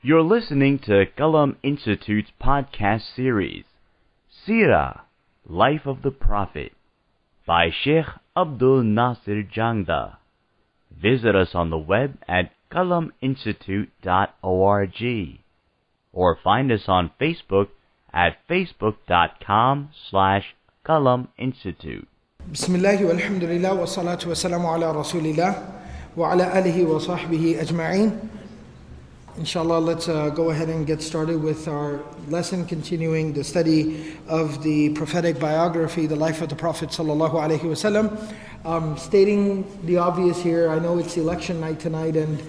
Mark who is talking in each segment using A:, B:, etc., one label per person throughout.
A: You're listening to Qalam Institute's podcast series, Seerah Life of the Prophet, by Shaykh Abdul Nasir Jangda. Visit us on the web at qalaminstitute.org or find us on Facebook at facebook.com/qalaminstitute.
B: Bismillah walhamdulillah wa salatu wa salamu ala rasulillah wa ala alihi wa sahbihi ajma'een. Inshallah, let's go ahead and get started with our lesson, continuing the study of the prophetic biography, the life of the Prophet sallallahu, alayhi, wasallam. Stating the obvious here, I know it's election night tonight, and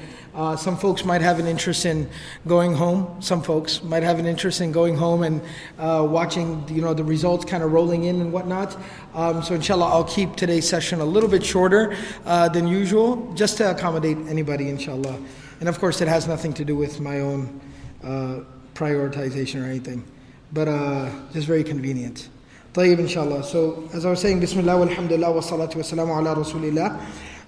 B: some folks might have an interest in going home. Some folks might have an interest in going home and watching, the results kind of rolling in and whatnot. So inshallah, I'll keep today's session a little bit shorter than usual, just to accommodate anybody, inshallah. And of course, it has nothing to do with my own prioritization or anything, but just very convenient. Tayyib, inshallah. So, as I was saying, Bismillah walhamdulillah wa salatu wa salamu ala rasulillah.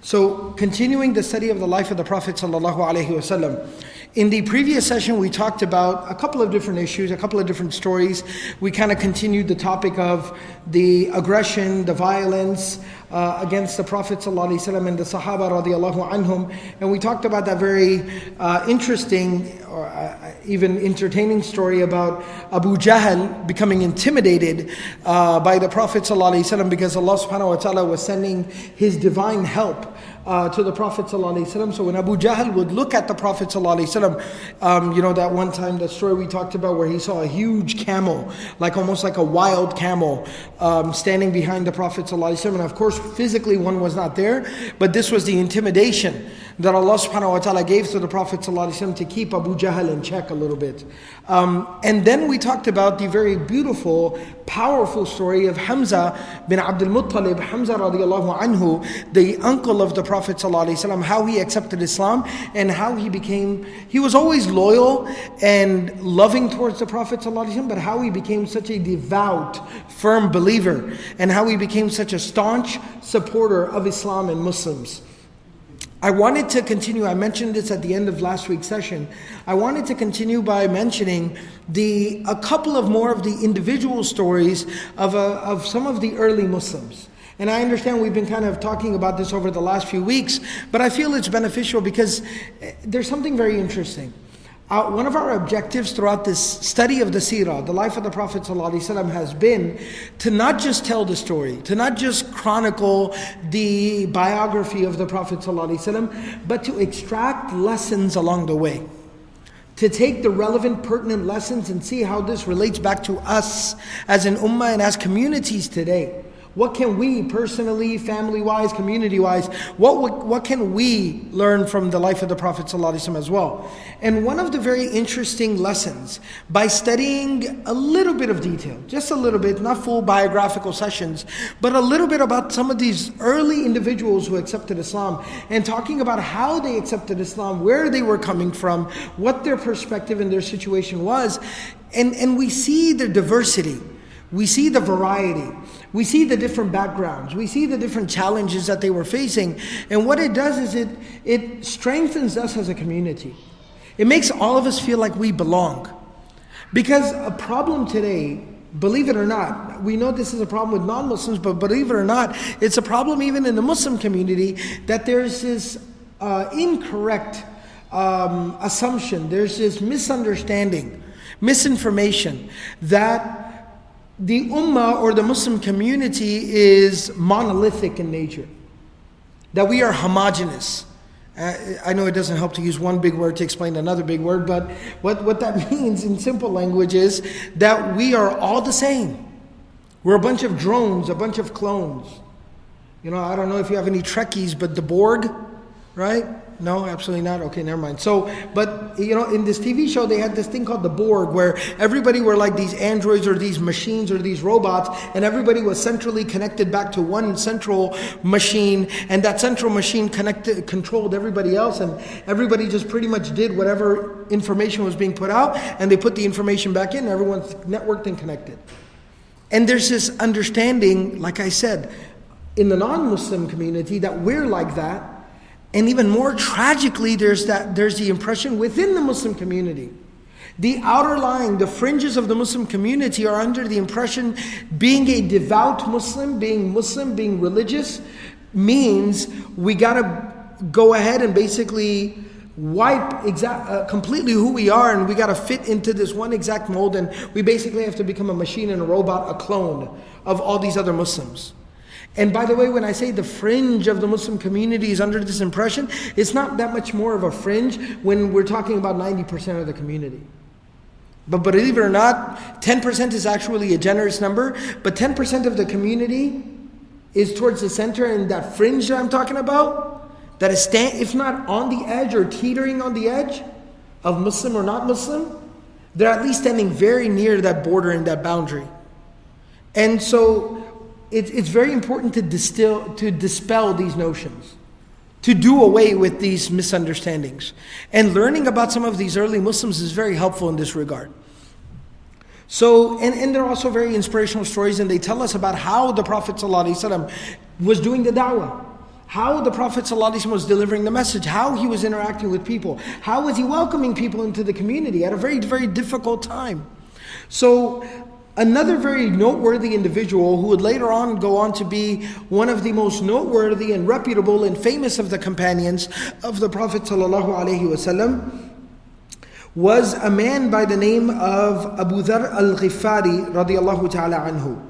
B: So, continuing the study of the life of the Prophet sallallahu alayhi wasallam. In the previous session, we talked about a couple of different issues, a couple of different stories. We kind of continued the topic of the aggression, the violence against the Prophet ﷺ and the Sahaba radiallahu anhum. And we talked about that very interesting or even entertaining story about Abu Jahl becoming intimidated by the Prophet ﷺ because Allah subhanahu wa ta'ala was sending His divine help to the Prophet ﷺ. So when Abu Jahl would look at the Prophet ﷺ, that one time, that story we talked about where he saw a huge camel, almost like a wild camel, standing behind the Prophet ﷺ. And of course, physically one was not there, but this was the intimidation that Allah subhanahu wa ta'ala gave to the Prophet ﷺ to keep Abu Jahl in check a little bit. And then we talked about the very beautiful, powerful story of Hamza bin Abdul Muttalib, Hamza radiallahu anhu, the uncle of the Prophet ﷺ, how he accepted Islam and how he was always loyal and loving towards the Prophet ﷺ, but how he became such a devout, firm believer, and how he became such a staunch supporter of Islam and Muslims. I wanted to continue, I mentioned this at the end of last week's session, I wanted to continue by mentioning a couple of more of the individual stories of some of the early Muslims. And I understand we've been kind of talking about this over the last few weeks, but I feel it's beneficial because there's something very interesting. One of our objectives throughout this study of the Seerah, the life of the Prophet ﷺ, has been to not just tell the story, to not just chronicle the biography of the Prophet ﷺ, but to extract lessons along the way. To take the relevant, pertinent lessons and see how this relates back to us as an ummah and as communities today. What can we personally, family-wise, community-wise, what can we learn from the life of the Prophet ﷺ as well? And one of the very interesting lessons, by studying a little bit of detail, just a little bit, not full biographical sessions, but a little bit about some of these early individuals who accepted Islam, and talking about how they accepted Islam, where they were coming from, what their perspective and their situation was, and we see the diversity. We see the variety. We see the different backgrounds. We see the different challenges that they were facing. And what it does is it strengthens us as a community. It makes all of us feel like we belong. Because a problem today, believe it or not, we know this is a problem with non-Muslims, but believe it or not, it's a problem even in the Muslim community that there's this incorrect assumption, there's this misunderstanding, misinformation that the ummah or the Muslim community is monolithic in nature, that we are homogeneous. I know it doesn't help to use one big word to explain another big word, but what that means in simple language is that we are all the same. We're a bunch of drones, a bunch of clones. I don't know if you have any Trekkies, but the Borg, right? No, absolutely not. Okay, never mind. So, but in this TV show, they had this thing called the Borg, where everybody were like these androids or these machines or these robots, and everybody was centrally connected back to one central machine, and that central machine controlled everybody else, and everybody just pretty much did whatever information was being put out, and they put the information back in, and everyone's networked and connected. And there's this understanding, like I said, in the non-Muslim community that we're like that. And even more tragically, there's the impression within the Muslim community. The outer line, the fringes of the Muslim community are under the impression being a devout Muslim, being religious, means we gotta go ahead and basically wipe completely who we are, and we gotta fit into this one exact mold, and we basically have to become a machine and a robot, a clone of all these other Muslims. And by the way, when I say the fringe of the Muslim community is under this impression, it's not that much more of a fringe when we're talking about 90% of the community. But believe it or not, 10% is actually a generous number, but 10% of the community is towards the center, and that fringe that I'm talking about, that is if not on the edge or teetering on the edge of Muslim or not Muslim, they're at least standing very near that border and that boundary. And so it's very important to dispel these notions, to do away with these misunderstandings. And learning about some of these early Muslims is very helpful in this regard. So, and they're also very inspirational stories, and they tell us about how the Prophet ﷺ was doing the da'wah, how the Prophet ﷺ was delivering the message, how he was interacting with people, how was he welcoming people into the community at a very, very difficult time. So, another very noteworthy individual who would later on go on to be one of the most noteworthy and reputable and famous of the companions of the Prophet ﷺ was a man by the name of Abu Dharr al-Ghifari radiyallahu ta'ala anhu.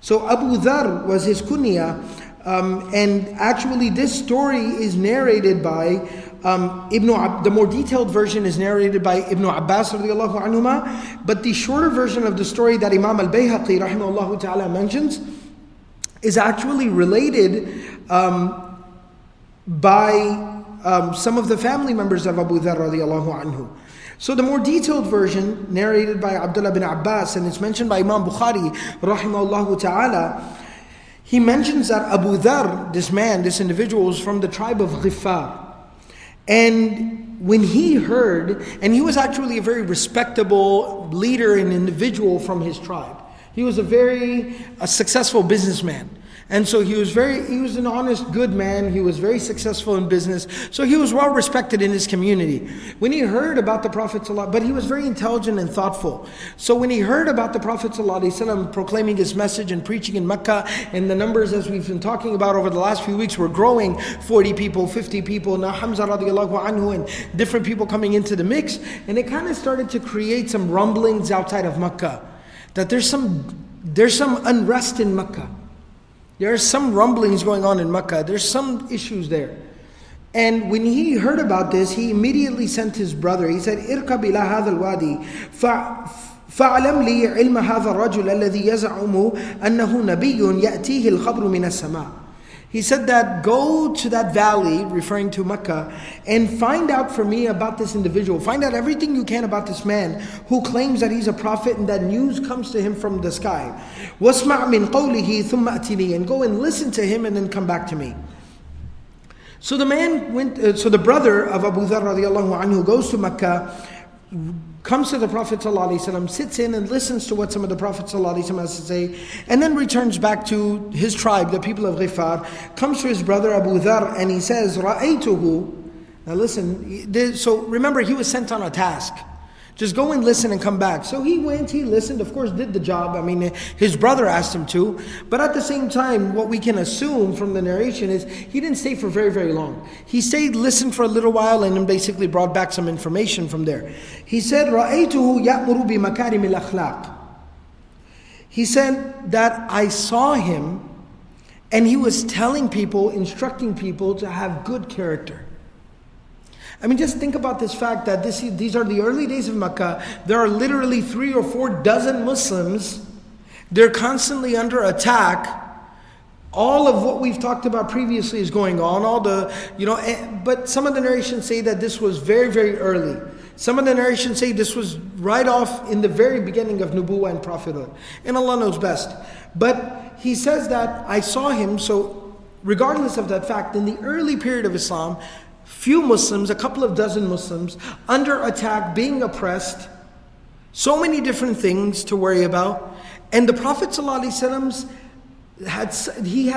B: So Abu Dharr was his kunya, and actually this story is narrated by the more detailed version is narrated by Ibn Abbas radiyallahu anhuma, but the shorter version of the story that Imam al-Bayhaqi rahimahullah ta'ala mentions is actually related by some of the family members of Abu Dharr radiyallahu anhu. So the more detailed version, narrated by Abdul bin Abbas, and it's mentioned by Imam Bukhari rahimahullah ta'ala, he mentions that Abu Dharr, this individual, was from the tribe of Ghifar. And when he heard, and he was actually a very respectable leader and individual from his tribe. He was a successful businessman. And so he was an honest, good man. He was very successful in business. So he was well respected in his community. When he heard about the Prophet ﷺ, but he was very intelligent and thoughtful. So when he heard about the Prophet ﷺ proclaiming his message and preaching in Mecca, and the numbers, as we've been talking about over the last few weeks, were growing, 40 people, 50 people, now Hamza radiallahu anhu, and different people coming into the mix, and it kind of started to create some rumblings outside of Mecca, that there's some unrest in Mecca. There are some rumblings going on in Mecca. There's some issues there. And when he heard about this, he immediately sent his brother. He said, "Irkab ila hadha al-wadi fa'alam li ilma hadha ar-rajul alladhi yaz'umu annahu nabiyyun ya'tihi al-khabru min as-sama'." He said that, go to that valley, referring to Mecca, and find out for me about this individual. Find out everything you can about this man who claims that he's a prophet and that news comes to him from the sky. وَاسْمَعْ مِنْ قَوْلِهِ ثُمَّ أَتِنِي, and go and listen to him and then come back to me. So the man went. So the brother of Abu Dharr radiallahu anhu goes to Mecca, comes to the Prophet ﷺ, sits in and listens to what some of the Prophet ﷺ has to say, and then returns back to his tribe, the people of Ghifar, comes to his brother Abu Dharr, and he says, رَأَيْتُهُ. Now listen, so remember, he was sent on a task. Just go and listen and come back. So he went, he listened, of course did the job. I mean, his brother asked him to. But at the same time, what we can assume from the narration is he didn't stay for very, very long. He stayed, listened for a little while, and then basically brought back some information from there. He said, رَأَيْتُهُ يَأْمُرُ بِمَكَارِمِ الْأَخْلَاقِ. He said that I saw him, and he was telling people, instructing people to have good character. I mean, just think about this fact that these are the early days of Mecca. There are literally 3 or 4 dozen Muslims. They're constantly under attack. All of what we've talked about previously is going on. But some of the narrations say that this was very, very early. Some of the narrations say this was right off in the very beginning of Nubuwwah and prophethood. And Allah knows best. But he says that I saw him. So regardless of that fact, in the early period of Islam, few Muslims, a couple of dozen Muslims, under attack, being oppressed, so many different things to worry about. And the Prophet ﷺ had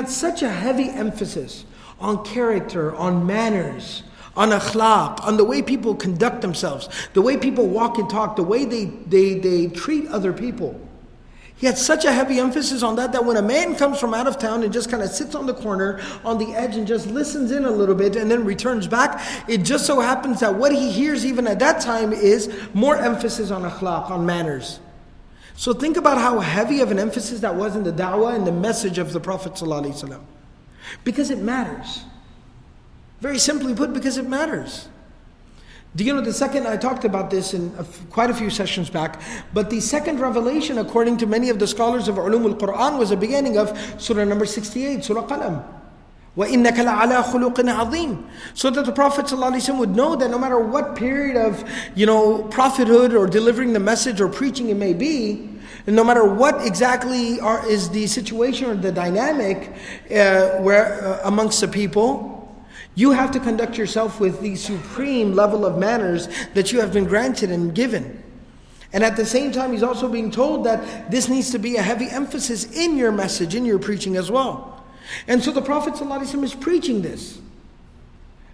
B: such a heavy emphasis on character, on manners, on akhlaq, on the way people conduct themselves, the way people walk and talk, the way they treat other people. He had such a heavy emphasis on that when a man comes from out of town and just kind of sits on the corner, on the edge, and just listens in a little bit and then returns back, it just so happens that what he hears even at that time is more emphasis on akhlaq, on manners. So think about how heavy of an emphasis that was in the da'wah and the message of the Prophet ﷺ. Because it matters. Very simply put, because it matters. Do you know the second, I talked about this in quite a few sessions back, but the second revelation, according to many of the scholars of Ulum al-Quran, was the beginning of Surah number 68, Surah Qalam. وَإِنَّكَ لَعَلَىٰ خُلُقٍ عَظِيمٍ. So that the Prophet ﷺ would know that no matter what period of prophethood or delivering the message or preaching it may be, and no matter what exactly is the situation or the dynamic amongst the people, you have to conduct yourself with the supreme level of manners that you have been granted and given. And at the same time, he's also being told that this needs to be a heavy emphasis in your message, in your preaching as well. And so the Prophet ﷺ is preaching this,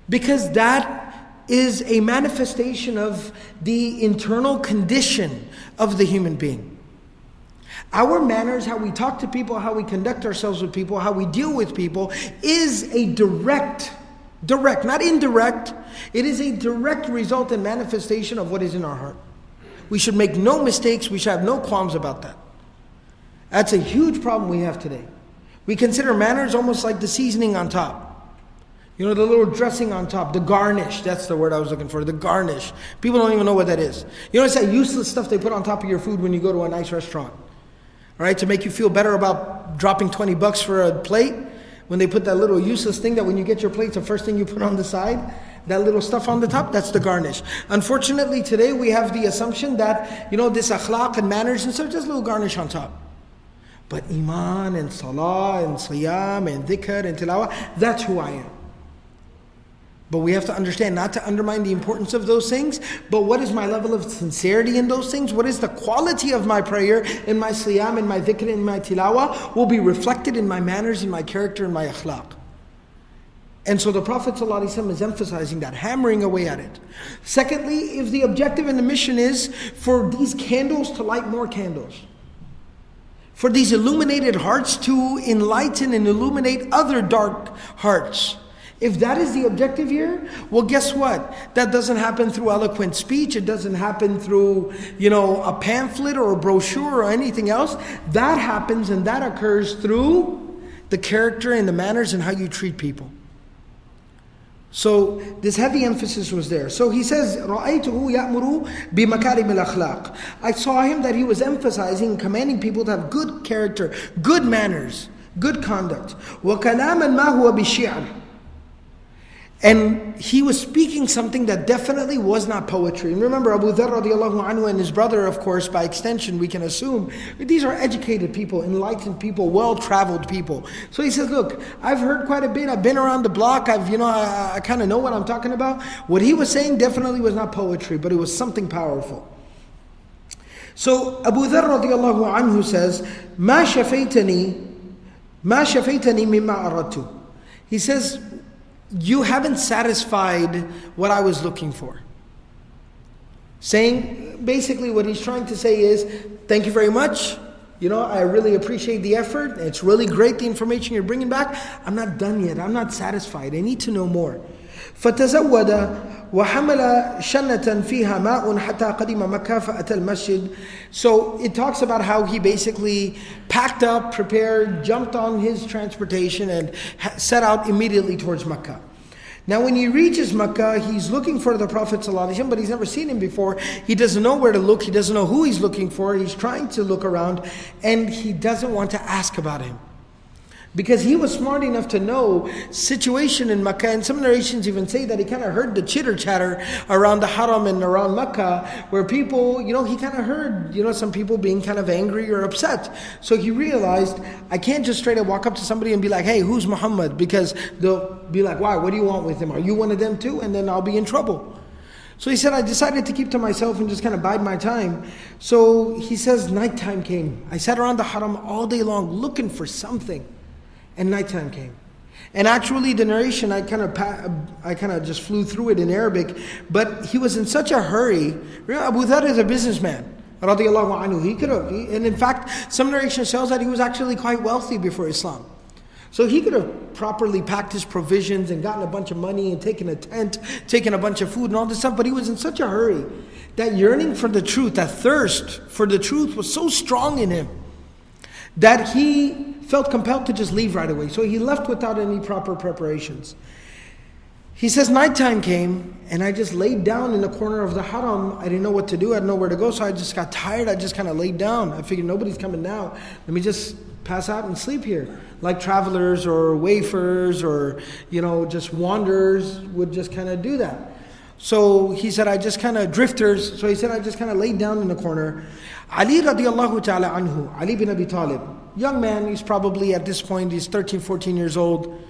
B: because that is a manifestation of the internal condition of the human being. Our manners, how we talk to people, how we conduct ourselves with people, how we deal with people, is a direct, not indirect, it is a direct result and manifestation of what is in our heart. We should make no mistakes, we should have no qualms about that. That's a huge problem we have today. We consider manners almost like the seasoning on top. The little dressing on top, the garnish, that's the word I was looking for, the garnish. People don't even know what that is. It's that useless stuff they put on top of your food when you go to a nice restaurant. All right, to make you feel better about dropping $20 for a plate. When they put that little useless thing that when you get your plate, the first thing you put on the side, that little stuff on the top, that's the garnish. Unfortunately, today we have the assumption that, this akhlaq and manners and stuff, just a little garnish on top. But iman and salah and siyam and dhikr and tilawah, that's who I am. But we have to understand, not to undermine the importance of those things, but what is my level of sincerity in those things? What is the quality of my prayer, in my siyam, in my dhikr, in my tilawah, will be reflected in my manners, in my character, in my akhlaq. And so the Prophet ﷺ is emphasizing that, hammering away at it. Secondly, if the objective and the mission is for these candles to light more candles, for these illuminated hearts to enlighten and illuminate other dark hearts, if that is the objective here, well, guess what? That doesn't happen through eloquent speech. It doesn't happen through, a pamphlet or a brochure or anything else. That happens and that occurs through the character and the manners and how you treat people. So this heavy emphasis was there. So he says, رَأَيْتُهُ يَأْمُرُ بِمَكَارِمِ الْأَخْلَاقِ. I saw him that he was emphasizing, commanding people to have good character, good manners, good conduct. وَكَلَامًا مَا هُوَ بِالشِّعْرِ. And he was speaking something that definitely was not poetry. And remember, Abu Dharr radiallahu anhu and his brother, of course, by extension, we can assume, these are educated people, enlightened people, well-traveled people. So he says, look, I've heard quite a bit, I've been around the block, I kind of know what I'm talking about. What he was saying definitely was not poetry, but it was something powerful. So Abu Dharr radiallahu anhu says, مَا شَفَيْتَنِي مِمَّا أَرَدْتُ. He says, you haven't satisfied what I was looking for. Saying, basically what he's trying to say is, thank you very much. I really appreciate the effort. It's really great, the information you're bringing back. I'm not done yet. I'm not satisfied. I need to know more. فَتَزَوَّدَ وَحَمَلَ شَنَّةً فِيهَا مَاءٌ حَتَّى قَدِمَ مَكَّةَ فَأَتَى الْمَسْجِدِ. So it talks about how he basically packed up, prepared, jumped on his transportation and set out immediately towards Makkah. Now when he reaches Makkah, he's looking for the Prophet ﷺ, but he's never seen him before. He doesn't know where to look. He doesn't know who he's looking for. He's trying to look around and he doesn't want to ask about him. Because he was smart enough to know situation in Makkah, and some narrations even say that he kind of heard the chitter chatter around the Haram and around Makkah, where people, he kind of heard, some people being kind of angry or upset. So he realized, I can't just straight up walk up to somebody and be like, hey, who's Muhammad? Because they'll be like, why? What do you want with him? Are you one of them too? And then I'll be in trouble. So he said, I decided to keep to myself and just kind of bide my time. So he says, nighttime came. I sat around the Haram all day long looking for something. And nighttime came. And actually the narration, I kind of just flew through it in Arabic, but he was in such a hurry. Abu Dharr is a businessman, radiallahu anhu. He could have, and in fact, some narration shows that he was actually quite wealthy before Islam. So he could have properly packed his provisions and gotten a bunch of money and taken a tent, taken a bunch of food and all this stuff, but he was in such a hurry. That yearning for the truth, that thirst for the truth was so strong in him that he felt compelled to just leave right away. So he left without any proper preparations. He says, nighttime came and I just laid down in the corner of the haram. I didn't know what to do. I didn't know where to go. So I just got tired. I just kind of laid down. I figured nobody's coming now. Let me just pass out and sleep here. Like travelers or wayfarers or, just wanderers would just kind of do that. So he said, I just kind of drifters. So he said, I just kind of laid down in the corner. Ali radiallahu ta'ala anhu, Ali bin Abi Talib, young man, he's probably at this point, he's 13, 14 years old.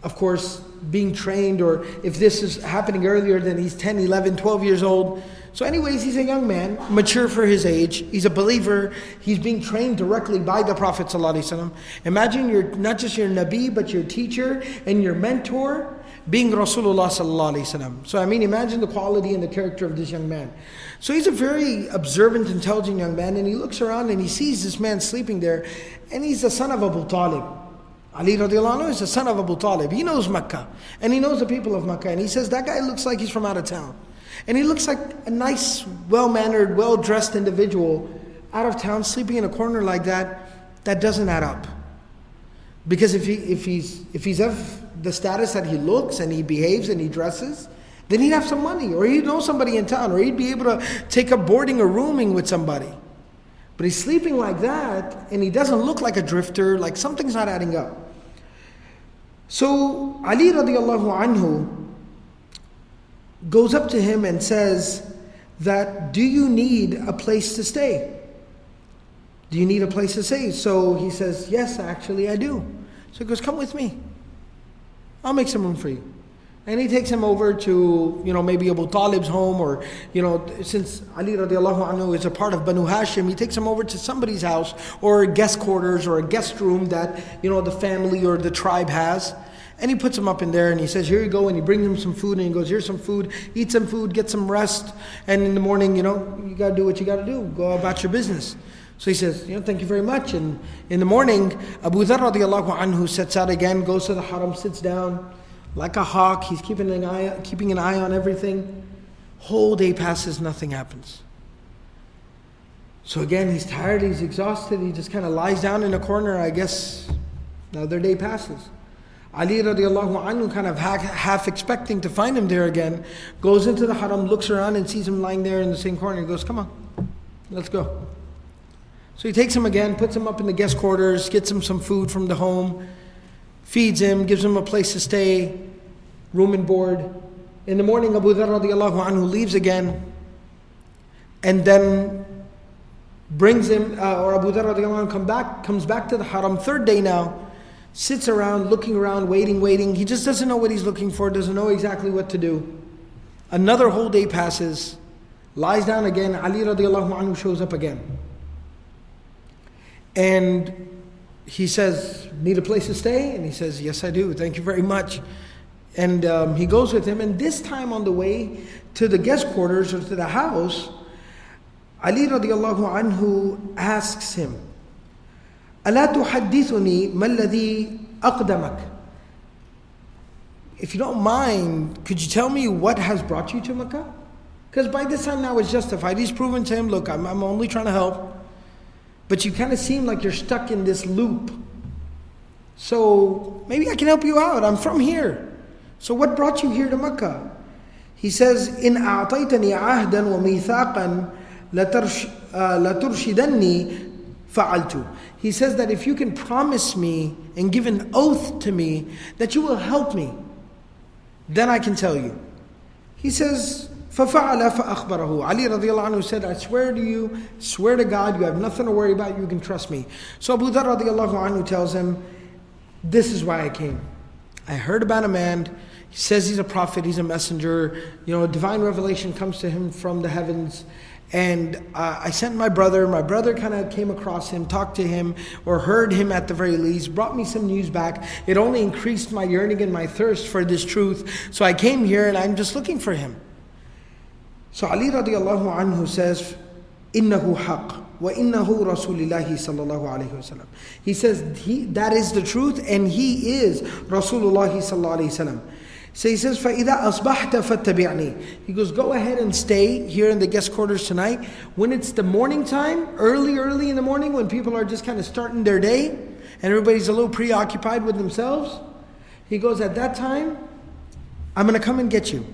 B: Of course, being trained, or if this is happening earlier, then he's 10, 11, 12 years old. So anyways, he's a young man, mature for his age. He's a believer. He's being trained directly by the Prophet ﷺ. Imagine you're not just your Nabi, but your teacher and your mentor being Rasulullah ﷺ. So imagine the quality and the character of this young man. So he's a very observant, intelligent young man, and he looks around and he sees this man sleeping there, and he's the son of Abu Talib. Ali radiallahu anhu is the son of Abu Talib. He knows Mecca, and he knows the people of Mecca, and he says, that guy looks like he's from out of town. And he looks like a nice, well-mannered, well-dressed individual out of town, sleeping in a corner like that. That doesn't add up. Because if he's of the status that he looks and he behaves and he dresses, then he'd have some money, or he'd know somebody in town, or he'd be able to take up boarding or rooming with somebody. But he's sleeping like that, and he doesn't look like a drifter, like something's not adding up. So Ali radiallahu anhu goes up to him and says that, do you need a place to stay? Do you need a place to stay? So he says, yes, actually I do. So he goes, come with me. I'll make some room for you. And he takes him over to, maybe Abu Talib's home, or, since Ali radiallahu anhu is a part of Banu Hashim, he takes him over to somebody's house, or guest quarters, or a guest room that, the family or the tribe has. And he puts him up in there and he says, here you go. And he brings him some food and he goes, here's some food, eat some food, get some rest. And in the morning, you got to do what you got to do. Go about your business. So he says, thank you very much. And in the morning, Abu Dharr radiallahu anhu sets out again, goes to the haram, sits down like a hawk. He's keeping an eye on everything. Whole day passes, nothing happens. So again, he's tired, he's exhausted. He just kind of lies down in a corner. I guess another day passes. Ali radiallahu anhu, kind of half expecting to find him there again, goes into the haram, looks around and sees him lying there in the same corner. He goes, come on, let's go. So he takes him again, puts him up in the guest quarters, gets him some food from the home, feeds him, gives him a place to stay, room and board. In the morning, Abu Dharr radiallahu anhu leaves again, and then brings him, or Abu Dharr radiallahu anhu comes back to the haram, third day now, sits around, looking around, waiting. He just doesn't know what he's looking for, doesn't know exactly what to do. Another whole day passes, lies down again. Ali radiallahu anhu shows up again. And he says, need a place to stay? And he says, yes I do, thank you very much. And he goes with him, and this time on the way to the guest quarters or to the house, Ali radiallahu anhu asks him, أَلَا تُحَدِّثُنِي مَا الَّذِي أَقْدَمَكَ? If you don't mind, could you tell me what has brought you to Mecca? Because by this time now it's justified. He's proven to him, look, I'm only trying to help. But you kind of seem like you're stuck in this loop. So maybe I can help you out. I'm from here. So what brought you here to Mecca? He says, إِنْ أَعْطَيْتَنِي عَهْدًا وَمِيثَاقًا لَتُرْشِدَنِّي فَعَلْتُ. He says that if you can promise me and give an oath to me that you will help me, then I can tell you. He says, فَفَعَلَ فَأَخْبَرَهُ. Ali radiallahu anhu said, I swear to God, you have nothing to worry about, you can trust me. So Abu Dharr radiallahu anhu tells him, this is why I came. I heard about a man, he says he's a prophet, he's a messenger, divine revelation comes to him from the heavens, And I sent my brother. My brother kind of came across him, talked to him, or heard him at the very least, brought me some news back. It only increased my yearning and my thirst for this truth. So I came here and I'm just looking for him. So Ali radiallahu anhu says, إِنَّهُ حَقٌّ وَإِنَّهُ رَسُولِ اللَّهِ sallallahu alayhi wasallam. He says, that is the truth, and he is Rasulullah sallallahu alayhi wasallam. So he says, فَإِذَا أَصْبَحْتَ فَاتَّبِعْنِي. He goes, go ahead and stay here in the guest quarters tonight. When it's the morning time, early in the morning, when people are just kind of starting their day, and everybody's a little preoccupied with themselves, he goes, at that time, I'm going to come and get you.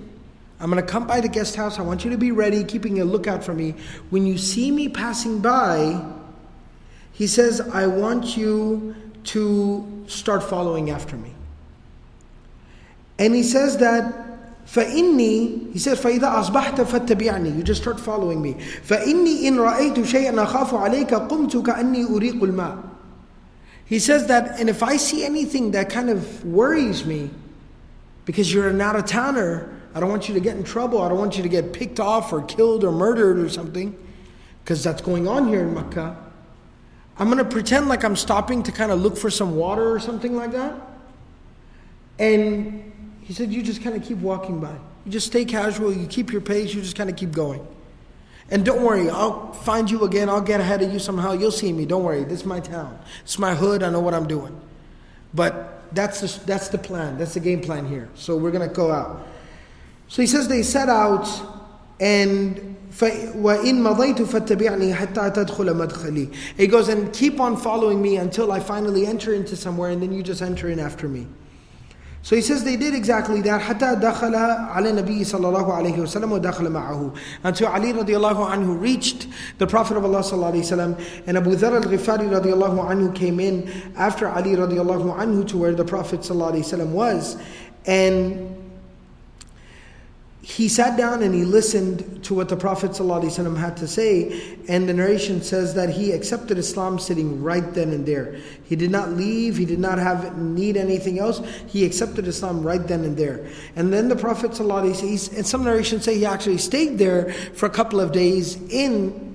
B: I'm going to come by the guest house. I want you to be ready, keeping a lookout for me. When you see me passing by, he says, I want you to start following after me. And he says that, فَإِنِّي, he says, فَإِذَا أَصْبَحْتَ فَاتَّبِعْنِي. You just start following me. فَإِنِّي إِن رَأَيْتُ شَيْئًا أَخَافُ عَلَيْكَ قُمْتُ كَأَنِّي أُرِيقُ الْمَاءِ. He says that, and if I see anything that kind of worries me, because you're an out-of-towner, I don't want you to get in trouble, I don't want you to get picked off or killed or murdered or something, because that's going on here in Mecca. I'm going to pretend like I'm stopping to kind of look for some water or something like that. And he said, you just kind of keep walking by. You just stay casual, you keep your pace, you just kind of keep going. And don't worry, I'll find you again, I'll get ahead of you somehow, you'll see me, don't worry, this is my town. This is my hood, I know what I'm doing. But that's the plan, that's the game plan here. So we're going to go out. So he says they set out, and وَإِن مَضَيْتُ فَاتَّبِعْنِي حَتَّى تَدْخُلَ مَدْخَلِي. He goes, and keep on following me until I finally enter into somewhere, and then you just enter in after me. So he says they did exactly that. حتى دخل على النبي صلى الله عليه وسلم ودخل معه. Until Ali radiallahu anhu reached the Prophet of Allah sallallahu alayhi wasallam, and Abu Dharr al-Ghifari radiallahu anhu came in after Ali radiallahu anhu to where the Prophet sallallahu alayhi wasallam was, and he sat down and he listened to what the Prophet ﷺ had to say, and the narration says that he accepted Islam sitting right then and there. He did not leave, he did not need anything else, he accepted Islam right then and there. And then the Prophet ﷺ, and some narrations say he actually stayed there for a couple of days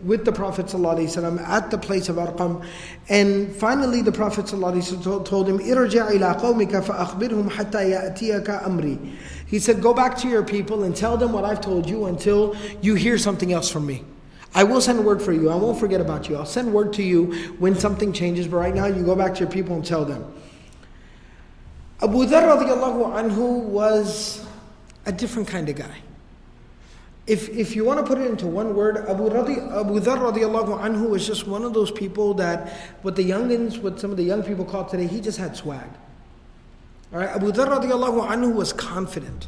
B: with the Prophet ﷺ at the place of Arqam. And finally the Prophet ﷺ told him, "Irja' ila qawmika fa'akhbirhum hatta ya'tiyaka amri." He said, go back to your people and tell them what I've told you until you hear something else from me. I will send word for you. I won't forget about you. I'll send word to you when something changes, but right now you go back to your people and tell them. Abu Dharr radiallahu anhu was a different kind of guy. If you want to put it into one word, Abu Dharr radiallahu anhu was just one of those people that what some of the young people call today, he just had swag. All right, Abu Dharr radiallahu anhu was confident.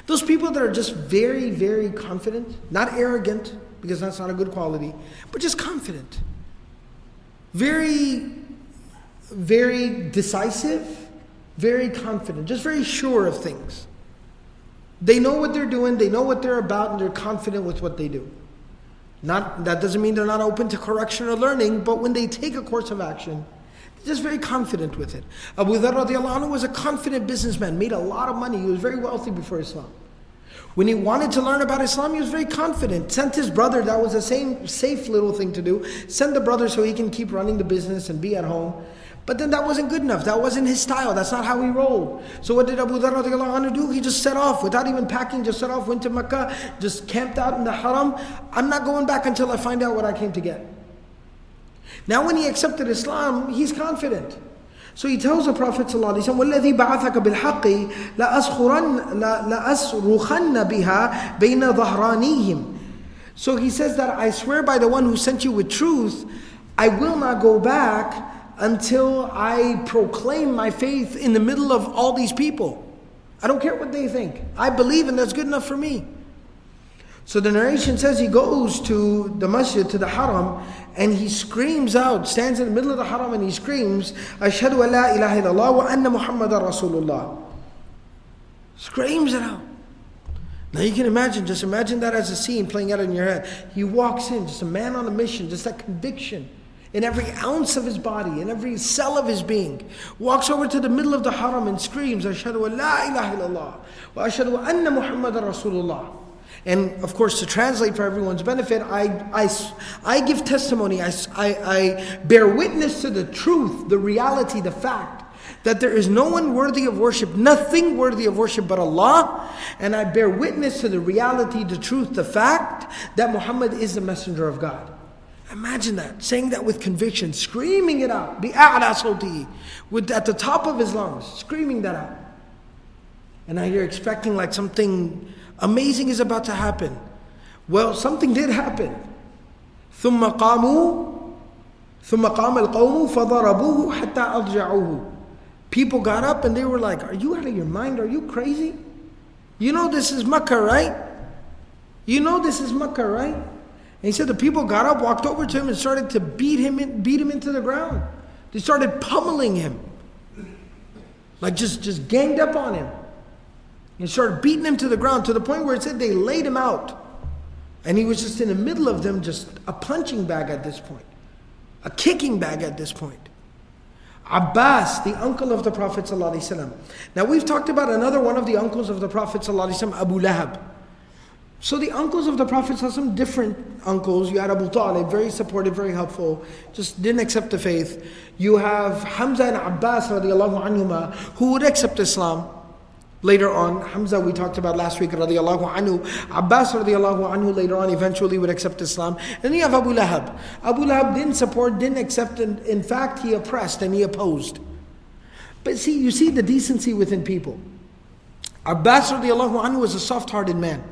B: Those people that are just very, very confident, not arrogant, because that's not a good quality, but just confident. Very, very decisive, very confident, just very sure of things. They know what they're doing, they know what they're about, and they're confident with what they do. That doesn't mean they're not open to correction or learning, but when they take a course of action, just very confident with it. Abu Dharr radiallahu anhu was a confident businessman, made a lot of money, he was very wealthy before Islam. When he wanted to learn about Islam, he was very confident. Sent his brother, that was the same safe little thing to do. Send the brother so he can keep running the business and be at home. But then that wasn't good enough, that wasn't his style, that's not how he rolled. So what did Abu Dharr radiallahu anhu do? He just set off, without even packing, just set off, went to Mecca, just camped out in the haram. I'm not going back until I find out what I came to get. Now when he accepted Islam, he's confident. So he tells the Prophet ﷺ, وَالَّذِي بَعَثَكَ بِالْحَقِّ لَأَصْرُخَنَّ بِهَا بَيْنَ ظَهْرَانِيهِمْ. So he says that I swear by the one who sent you with truth, I will not go back until I proclaim my faith in the middle of all these people. I don't care what they think. I believe and that's good enough for me. So the narration says he goes to the masjid, to the haram, and he screams out, stands in the middle of the haram and he screams, "Ashhadu an la ilaha illallah wa anna Muhammadan Rasulullah." Screams it out. Now you can imagine that as a scene playing out in your head. He walks in, just a man on a mission, just that conviction in every ounce of his body, in every cell of his being. Walks over to the middle of the haram and screams, "Ashhadu an la ilaha illallah wa ashhadu anna Muhammadan Rasulullah." And of course, to translate for everyone's benefit, I give testimony, I bear witness to the truth, the reality, the fact that there is no one worthy of worship, nothing worthy of worship but Allah. And I bear witness to the reality, the truth, the fact that Muhammad is the messenger of God. Imagine that, saying that with conviction, screaming it out, bi'a'la sawtihi, at the top of his lungs, screaming that out. And now you're expecting like something amazing is about to happen. Well, something did happen. ثم قام القوم فضربوه حتى أضجعوه. People got up and they were like, are you out of your mind? Are you crazy? You know this is Makkah, right? You know this is Makkah, right? And he said the people got up, walked over to him and started to beat him into the ground. They started pummeling him. Like just ganged up on him. And started beating him to the ground to the point where it said they laid him out. And he was just in the middle of them, just a punching bag at this point. A kicking bag at this point. Abbas, the uncle of the Prophet ﷺ. Now we've talked about another one of the uncles of the Prophet ﷺ, Abu Lahab. So the uncles of the Prophet ﷺ, different uncles. You had Abu Talib, very supportive, very helpful, just didn't accept the faith. You have Hamza and Abbas radiallahu anhuma, who would accept Islam later on. Hamza we talked about last week radiallahu anhu. Abbas radiallahu anhu later on eventually would accept Islam. And then you have Abu Lahab. Abu Lahab didn't support, didn't accept, and in fact he oppressed and he opposed. But see, you see the decency within people. Abbas radiallahu anhu was a soft-hearted man.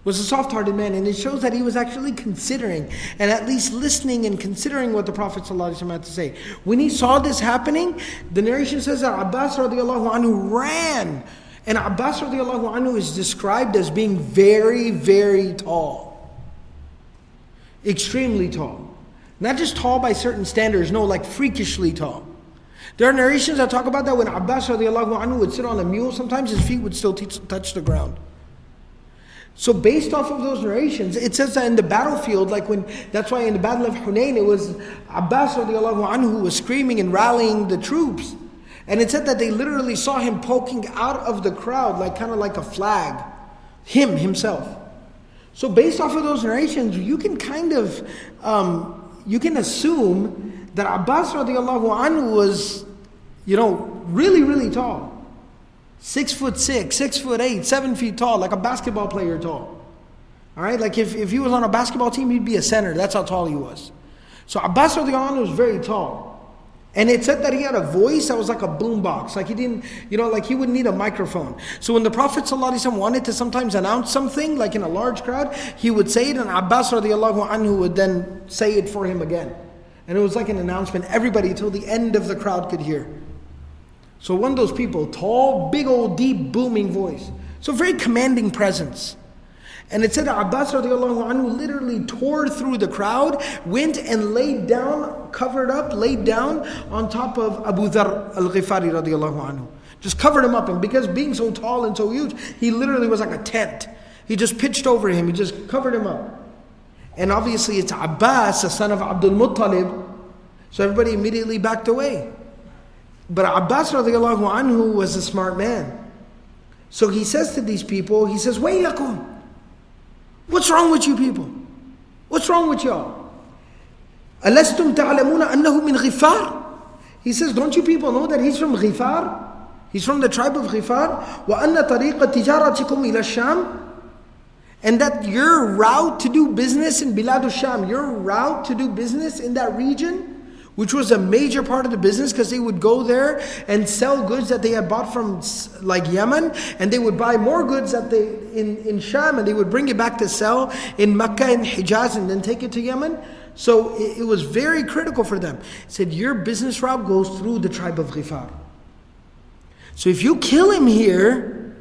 B: And it shows that he was actually considering and at least listening and considering what the Prophet ﷺ had to say. When he saw this happening, the narration says that Abbas radiallahu anhu ran. And Abbas radiallahu anhu is described as being very, very tall. Extremely tall. Not just tall by certain standards, no, like freakishly tall. There are narrations that talk about that when Abbas radiallahu anhu would sit on a mule, sometimes his feet would still touch the ground. So based off of those narrations, it says that in the battlefield, that's why in the Battle of Hunayn, it was Abbas radiallahu anhu who was screaming and rallying the troops. And it said that they literally saw him poking out of the crowd, kind of like a flag. Himself. So based off of those narrations, you can you can assume that Abbas radiallahu anhu was, really, really tall. 6'6", 6'8", 7 feet tall, like a basketball player tall. Alright, like if he was on a basketball team, he'd be a center. That's how tall he was. So Abbas radiallahu anhu was very tall. And it said that he had a voice that was like a boombox. Like he didn't, like he wouldn't need a microphone. So when the Prophet ﷺ wanted to sometimes announce something, like in a large crowd, he would say it and Abbas radiallahu anhu would then say it for him again. And it was like an announcement. Everybody till the end of the crowd could hear. So one of those people, tall, big old, deep, booming voice. So very commanding presence. And it said that Abbas radiallahu anhu literally tore through the crowd, went and laid down, laid down on top of Abu Dharr al-Ghifari radiallahu anhu. Just covered him up. And because being so tall and so huge, he literally was like a tent. He just pitched over him. He just covered him up. And obviously it's Abbas, the son of Abdul Muttalib. So everybody immediately backed away. But Abbas radiallahu anhu was a smart man. So he says to these people, he says, Waylakum, what's wrong with you people? What's wrong with y'all? Alastum ta'lamuna annahu min Ghifar? He says, don't you people know that he's from Ghifar? He's from the tribe of Ghifar. Wa anna tariqa tijaratikum ila Sham? And that your route to do business in Bilad al-Sham, your route to do business in that region, which was a major part of the business because they would go there and sell goods that they had bought from Yemen, and they would buy more goods that in Sham, and they would bring it back to sell in Mecca and Hijaz and then take it to Yemen. So it was very critical for them. It said, your business route goes through the tribe of Ghifar. So if you kill him here,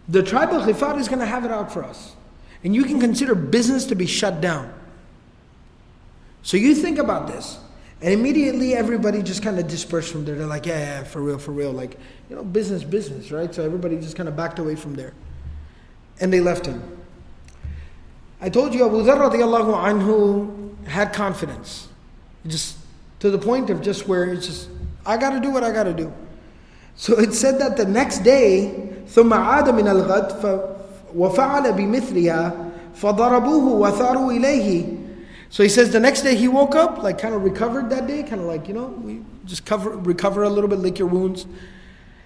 B: the tribe of Ghifar is going to have it out for us. And you can consider business to be shut down. So you think about this. And immediately everybody just kind of dispersed from there. They're like, yeah, for real. Like, business, right? So everybody just kind of backed away from there. And they left him. I told you Abu Dharr radiallahu anhu had confidence. Just to the point of just where it's just, I got to do what I got to do. So it said that the next day, ثُمَّ عَادَ مِنَ الْغَدْ وَفَعَلَ بِمِثْلِهَا فَضَرَبُوهُ وَثَارُوا إِلَيْهِ. So he says the next day he woke up, like kind of recovered that day, kind of like, we just recover a little bit, lick your wounds.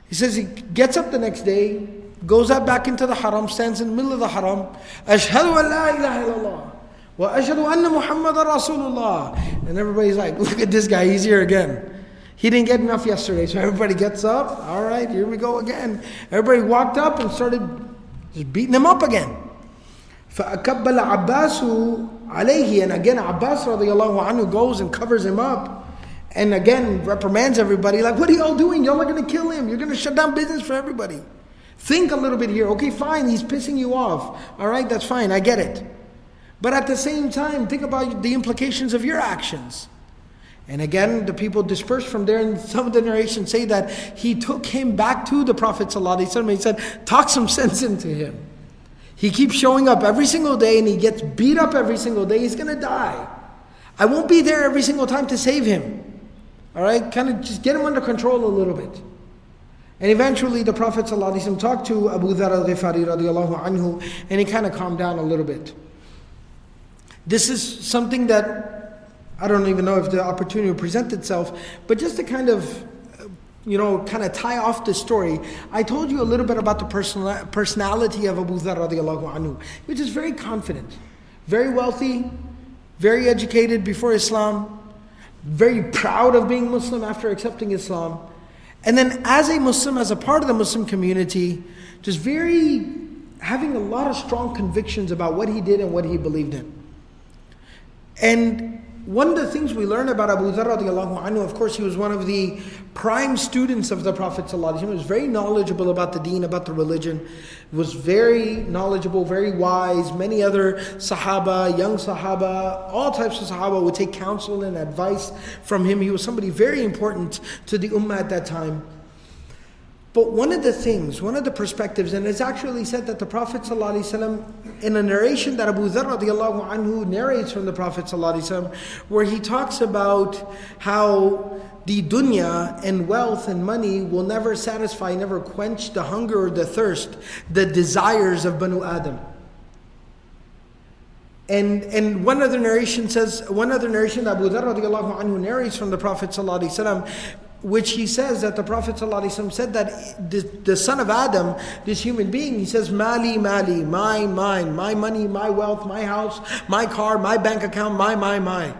B: He says he gets up the next day, goes out back into the haram, stands in the middle of the haram, أَشْهَدُ أَن لَا إِلَهَ إِلَّا اللَّهِ وَأَشْهَدُ أَنَّ مُحَمَّدًا رَسُولُ اللَّهِ. And everybody's like, look at this guy, he's here again. He didn't get enough yesterday, so everybody gets up. All right, here we go again. Everybody walked up and started just beating him up again. فَأَكَبَّلَ عَبَّاسُ alayhi. And again, Abbas radiallahu anhu goes and covers him up. And again, reprimands everybody. Like, what are y'all doing? Y'all are going to kill him. You're going to shut down business for everybody. Think a little bit here. Okay, fine, he's pissing you off. All right, that's fine, I get it. But at the same time, think about the implications of your actions. And again, the people dispersed from there, and some of the narrations say that he took him back to the Prophet ﷺ and he said, talk some sense into him. He keeps showing up every single day and he gets beat up every single day. He's going to die. I won't be there every single time to save him. All right, kind of just get him under control a little bit. And eventually the Prophet ﷺ talked to Abu Dharr al-Ghifari radiallahu anhu, and he kind of calmed down a little bit. This is something that I don't even know if the opportunity will present itself, but just to kind of, kind of tie off the story, I told you a little bit about the personality of Abu Dharr radiallahu anhu, which is very confident, very wealthy, very educated before Islam, very proud of being Muslim after accepting Islam, and then as a Muslim, as a part of the Muslim community, just having a lot of strong convictions about what he did and what he believed in. And one of the things we learn about Abu Dharr radiallahu anhu, of course, he was one of the prime students of the Prophet ﷺ. He was very knowledgeable about the deen, about the religion. Was very knowledgeable, very wise. Many other Sahaba, young Sahaba, all types of Sahaba would take counsel and advice from him. He was somebody very important to the Ummah at that time. But one of the perspectives, and it's actually said that the Prophet ﷺ, in a narration that Abu Dharr radiallahu anhu narrates from the Prophet ﷺ, where he talks about how the dunya and wealth and money will never satisfy, never quench the hunger or the thirst, the desires of Banu Adam. And one other narration that Abu Dharr radiallahu anhu narrates from the Prophet ﷺ, which he says that the Prophet ﷺ said that the son of Adam, this human being, he says, Mali, mine, my money, my wealth, my house, my car, my bank account, my.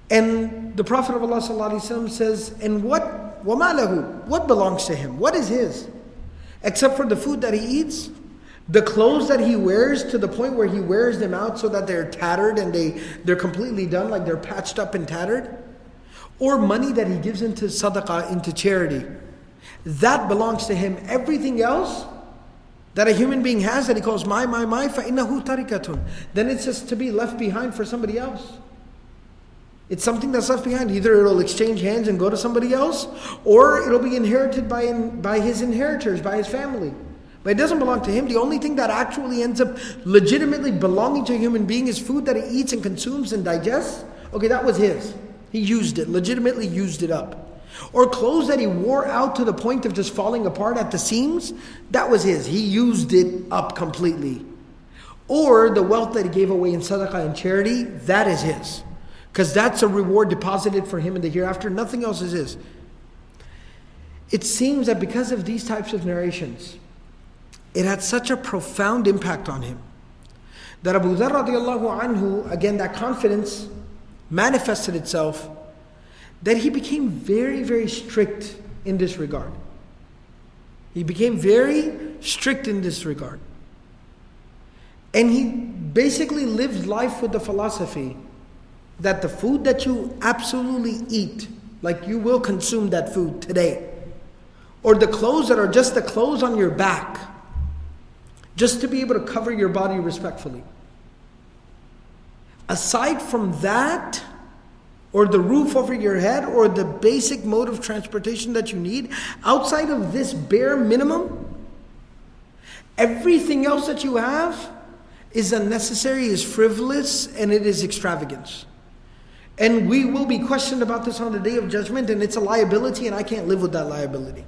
B: And the Prophet of Allah ﷺ says, and what وَمَا what belongs to him? What is his? Except for the food that he eats, the clothes that he wears to the point where he wears them out so that they're tattered and they're completely done, like they're patched up and tattered. Or money that he gives into sadaqah, into charity. That belongs to him. Everything else that a human being has that he calls my, فَإِنَّهُ تَرِكَةٌ, then it's just to be left behind for somebody else. It's something that's left behind. Either it'll exchange hands and go to somebody else, or it'll be inherited by his inheritors, by his family. But it doesn't belong to him. The only thing that actually ends up legitimately belonging to a human being is food that he eats and consumes and digests. Okay, that was his. He used it, legitimately used it up. Or clothes that he wore out to the point of just falling apart at the seams, that was his. He used it up completely. Or the wealth that he gave away in sadaqah and charity, that is his. Because that's a reward deposited for him in the hereafter. Nothing else is his. It seems that because of these types of narrations, it had such a profound impact on him that Abu Dharr radiallahu anhu, again, that confidence manifested itself, that he became very, very strict in this regard. He became very strict in this regard. And he basically lived life with the philosophy that the food that you absolutely eat, like you will consume that food today, or the clothes that are just the clothes on your back, just to be able to cover your body respectfully. Aside from that, or the roof over your head, or the basic mode of transportation that you need, outside of this bare minimum, everything else that you have is unnecessary, is frivolous, and it is extravagance. And we will be questioned about this on the Day of Judgment, and it's a liability, and I can't live with that liability.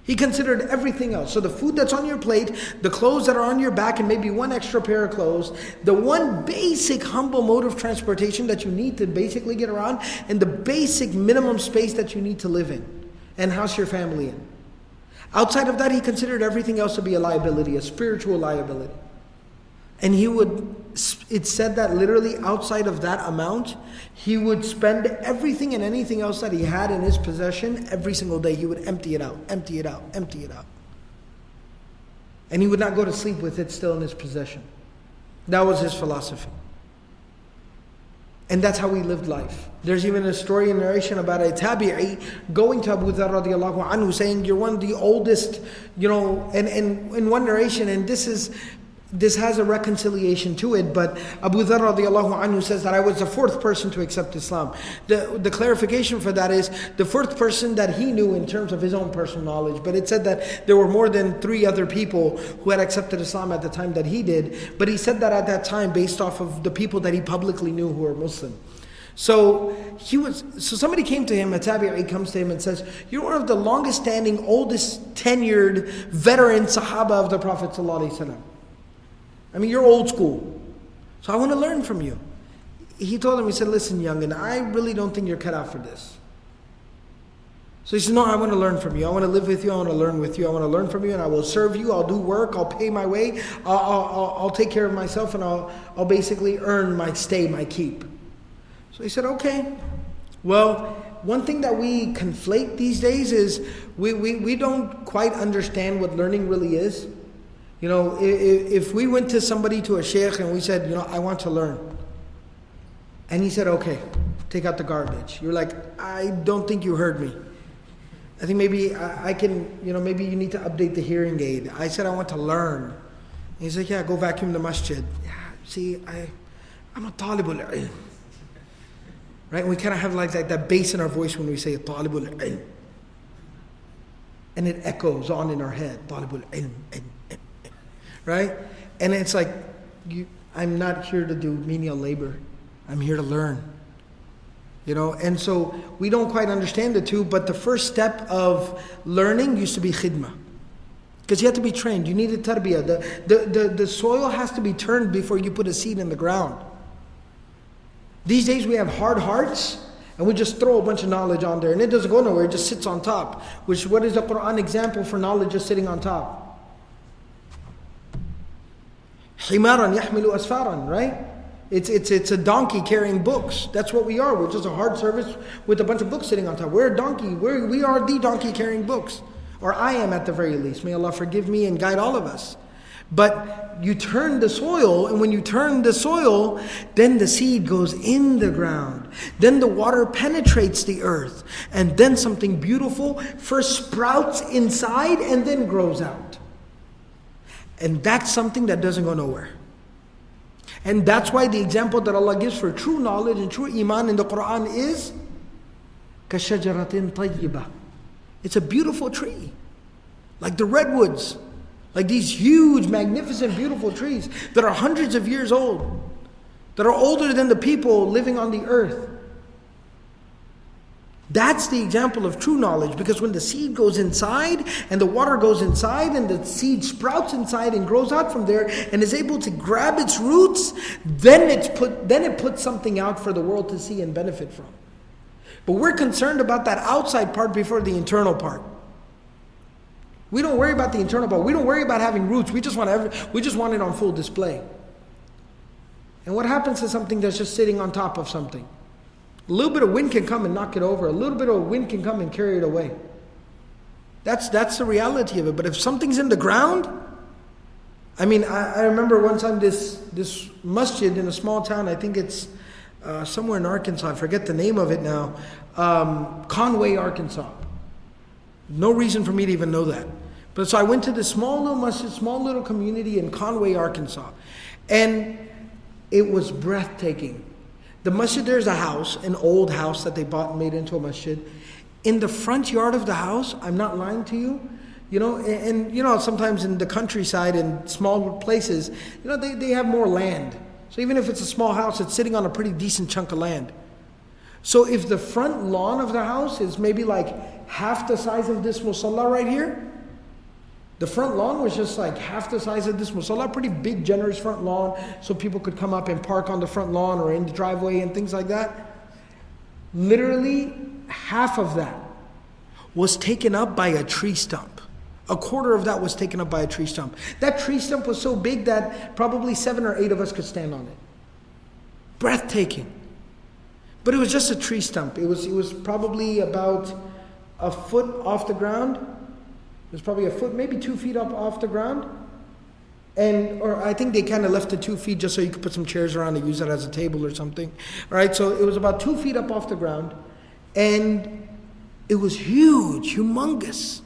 B: He considered everything else. So the food that's on your plate, the clothes that are on your back, and maybe one extra pair of clothes, the one basic humble mode of transportation that you need to basically get around, and the basic minimum space that you need to live in and house your family in. Outside of that, he considered everything else to be a liability, a spiritual liability. And it said that literally outside of that amount, he would spend everything and anything else that he had in his possession every single day. He would empty it out, empty it out, empty it out. And he would not go to sleep with it still in his possession. That was his philosophy. And that's how he lived life. There's even a story and narration about a tabi'i going to Abu Dharr radiallahu anhu saying, you're one of the oldest, and in one narration, and this has a reconciliation to it, but Abu Dharr radiallahu anhu says that I was the fourth person to accept Islam. The clarification for that is the fourth person that he knew in terms of his own personal knowledge, but it said that there were more than 3 other people who had accepted Islam at the time that he did, but he said that at that time based off of the people that he publicly knew who were Muslim. So somebody came to him, a tabi'i comes to him and says, you're one of the longest standing, oldest tenured, veteran Sahaba of the Prophet sallallahu alayhi wasallam. I mean, you're old school. So I want to learn from you. He told him, he said, listen, youngin, I really don't think you're cut out for this. So he said, no, I want to learn from you. I want to live with you. I want to learn with you. I want to learn from you, and I will serve you. I'll do work. I'll pay my way. I'll take care of myself, and I'll basically earn my stay, my keep. So he said, okay. Well, one thing that we conflate these days is we don't quite understand what learning really is. If we went to somebody, to a Shaykh, and we said, I want to learn. And he said, okay, take out the garbage. You're like, I don't think you heard me. I think maybe I can, maybe you need to update the hearing aid. I said, I want to learn. And he's like, yeah, go vacuum the masjid. Yeah, see, I'm a talibul ilm. Right? And we kind of have like that bass in our voice when we say talibul ilm. And it echoes on in our head, talibul ilm. Right? And it's like, I'm not here to do menial labor. I'm here to learn. And so we don't quite understand the two, but the first step of learning used to be khidmah. Because you have to be trained. You need a tarbiyah. The soil has to be turned before you put a seed in the ground. These days we have hard hearts, and we just throw a bunch of knowledge on there, and it doesn't go nowhere, it just sits on top. What is the Quran example for knowledge just sitting on top? Himaran yahmilu asfaran, right? It's a donkey carrying books. That's what we are. We're just a hard service with a bunch of books sitting on top. We're a donkey. We are the donkey carrying books. Or I am at the very least. May Allah forgive me and guide all of us. But you turn the soil, and when you turn the soil, then the seed goes in the ground. Then the water penetrates the earth. And then something beautiful first sprouts inside and then grows out. And that's something that doesn't go nowhere. And that's why the example that Allah gives for true knowledge and true iman in the Quran is كَشَجَرَةٍ طَيِّبَةٍ. It's a beautiful tree. Like the redwoods. Like these huge, magnificent, beautiful trees that are hundreds of years old. That are older than the people living on the earth. That's the example of true knowledge, because when the seed goes inside and the water goes inside and the seed sprouts inside and grows out from there and is able to grab its roots, then it puts something out for the world to see and benefit from. But we're concerned about that outside part before the internal part. We don't worry about the internal part. We don't worry about having roots. We just want it on full display. And what happens to something that's just sitting on top of something? A little bit of wind can come and knock it over. A little bit of wind can come and carry it away. That's the reality of it. But if something's in the ground, I remember one time this masjid in a small town, I think it's somewhere in Arkansas, I forget the name of it now, Conway, Arkansas. No reason for me to even know that. But so I went to this small little masjid, small little community in Conway, Arkansas. And it was breathtaking. The masjid, there's a house, an old house that they bought and made into a masjid. In the front yard of the house, I'm not lying to you, and sometimes in the countryside and small places, they have more land. So even if it's a small house, it's sitting on a pretty decent chunk of land. So if the front lawn of the house is maybe like half the size of this musalla right here, The front lawn was just like half the size of this musalla, pretty big, generous front lawn, so people could come up and park on the front lawn or in the driveway and things like that. Literally, half of that was taken up by a tree stump. A quarter of that was taken up by a tree stump. That tree stump was so big that probably 7 or 8 of us could stand on it. Breathtaking. But it was just a tree stump. It was probably about a foot off the ground. It was probably a foot, maybe 2 feet up off the ground. Or I think they kind of left it 2 feet just so you could put some chairs around and use it as a table or something. All right, so it was about 2 feet up off the ground. And it was huge, humongous.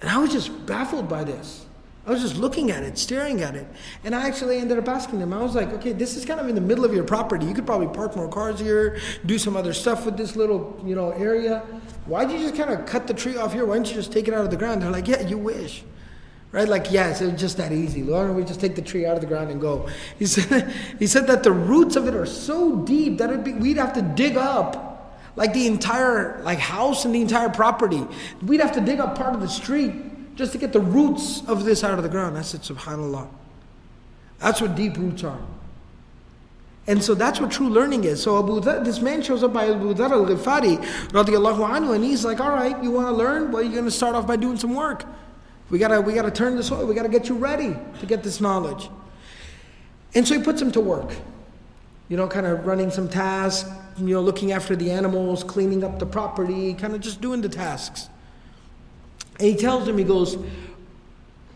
B: And I was just baffled by this. I was just looking at it, staring at it. And I actually ended up asking them. I was like, okay, this is kind of in the middle of your property. You could probably park more cars here, do some other stuff with this little, area. Why'd you just kind of cut the tree off here? Why didn't you just take it out of the ground? They're like, yeah, you wish. Right? Like, yes, it was just that easy. Why don't we just take the tree out of the ground and go? He said that the roots of it are so deep that we'd have to dig up like the entire house and the entire property. We'd have to dig up part of the street just to get the roots of this out of the ground. I said, subhanAllah. That's what deep roots are. And so that's what true learning is. So this man shows up by Abu Dharr al-Ghifari radiallahu anhu, and he's like, all right, you want to learn? Well, you're going to start off by doing some work. We gotta turn this oil. We gotta get you ready to get this knowledge. And so he puts him to work. Kind of running some tasks, looking after the animals, cleaning up the property, kind of just doing the tasks. And he tells him, he goes,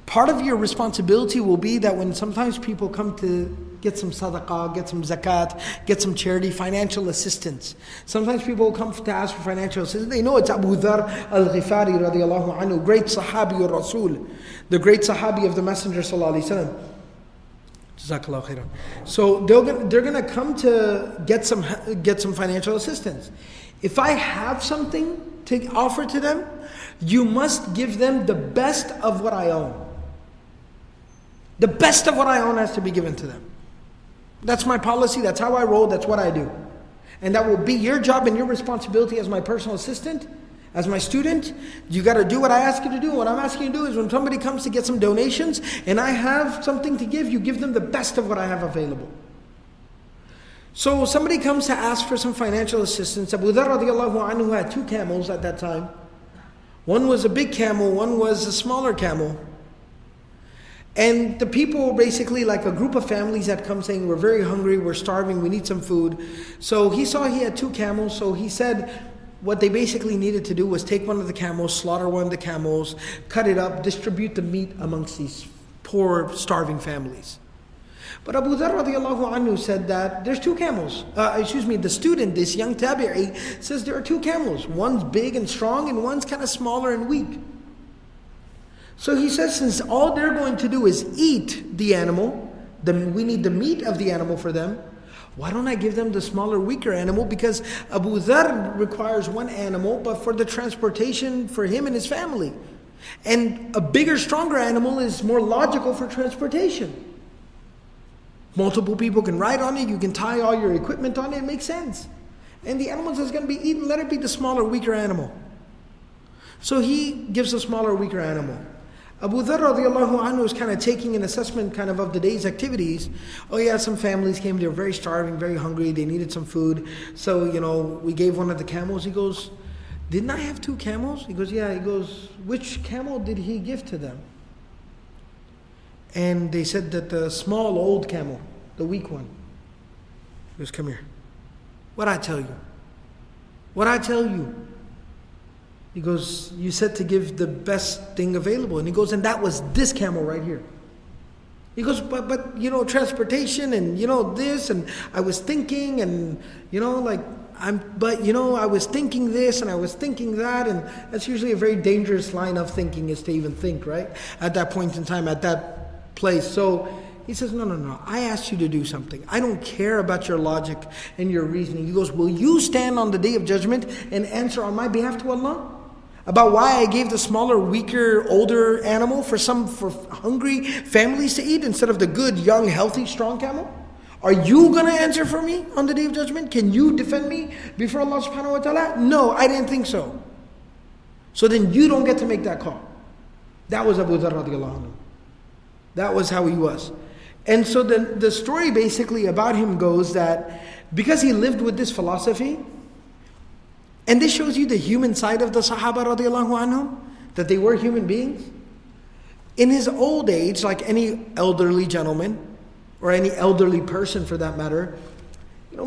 B: part of your responsibility will be that when sometimes people come to get some sadaqah, get some zakat, get some charity, financial assistance. Sometimes people will come to ask for financial assistance. They know it's Abu Dharr al-Ghifari radiallahu anhu, great sahabi of Rasul, the great sahabi of the Messenger sallallahu alayhi wa sallam. Jazakallahu khairan. So they're gonna come to get some financial assistance. If I have something to offer to them, you must give them the best of what I own. The best of what I own has to be given to them. That's my policy, that's how I roll, that's what I do. And that will be your job and your responsibility as my personal assistant, as my student. You got to do what I ask you to do. What I'm asking you to do is when somebody comes to get some donations and I have something to give, you give them the best of what I have available. So somebody comes to ask for some financial assistance. Abu Dharr radiallahu anhu had 2 camels at that time. One was a big camel, one was a smaller camel. And the people, basically like a group of families had come saying, we're very hungry, we're starving, we need some food. So he saw he had 2 camels, so he said what they basically needed to do was take one of the camels, slaughter one of the camels, cut it up, distribute the meat amongst these poor, starving families. But Abu Dharr radiallahu anhu said that there's 2 camels. The student, this young tabi'i, says there are 2 camels. One's big and strong and one's kind of smaller and weak. So he says, since all they're going to do is eat the animal, we need the meat of the animal for them, why don't I give them the smaller, weaker animal? Because Abu Dharr requires 1 animal, but for the transportation for him and his family. And a bigger, stronger animal is more logical for transportation. Multiple people can ride on it, you can tie all your equipment on it, it makes sense. And the animal that's going to be eaten, let it be the smaller, weaker animal. So he gives a smaller, weaker animal. Abu Dharr radiallahu anhu is kind of taking an assessment kind of the day's activities. Oh yeah, some families came, they were very starving, very hungry, they needed some food. So, we gave one of the camels. He goes, didn't I have 2 camels? He goes, yeah. He goes, which camel did he give to them? And they said that the small, old camel, the weak one. He goes, come here. What'd I tell you? What'd I tell you? He goes, you said to give the best thing available. And he goes, and that was this camel right here. He goes, but transportation and this, and I was thinking, and I was thinking this and I was thinking that, and that's usually a very dangerous line of thinking, is to even think, right? At that point in time, at that place. So he says, no, I asked you to do something. I don't care about your logic and your reasoning. He goes, will you stand on the day of judgment and answer on my behalf to Allah? About why I gave the smaller, weaker, older animal for hungry families to eat instead of the good, young, healthy, strong camel? Are you going to answer for me on the day of judgment? Can you defend me before Allah subhanahu wa ta'ala? No, I didn't think so. So then you don't get to make that call. That was Abu Dharr radiallahu anhu. That was how he was. And so the story basically about him goes that because he lived with this philosophy, and this shows you the human side of the Sahaba radiallahu anhum, that they were human beings. In his old age, like any elderly gentleman, or any elderly person for that matter,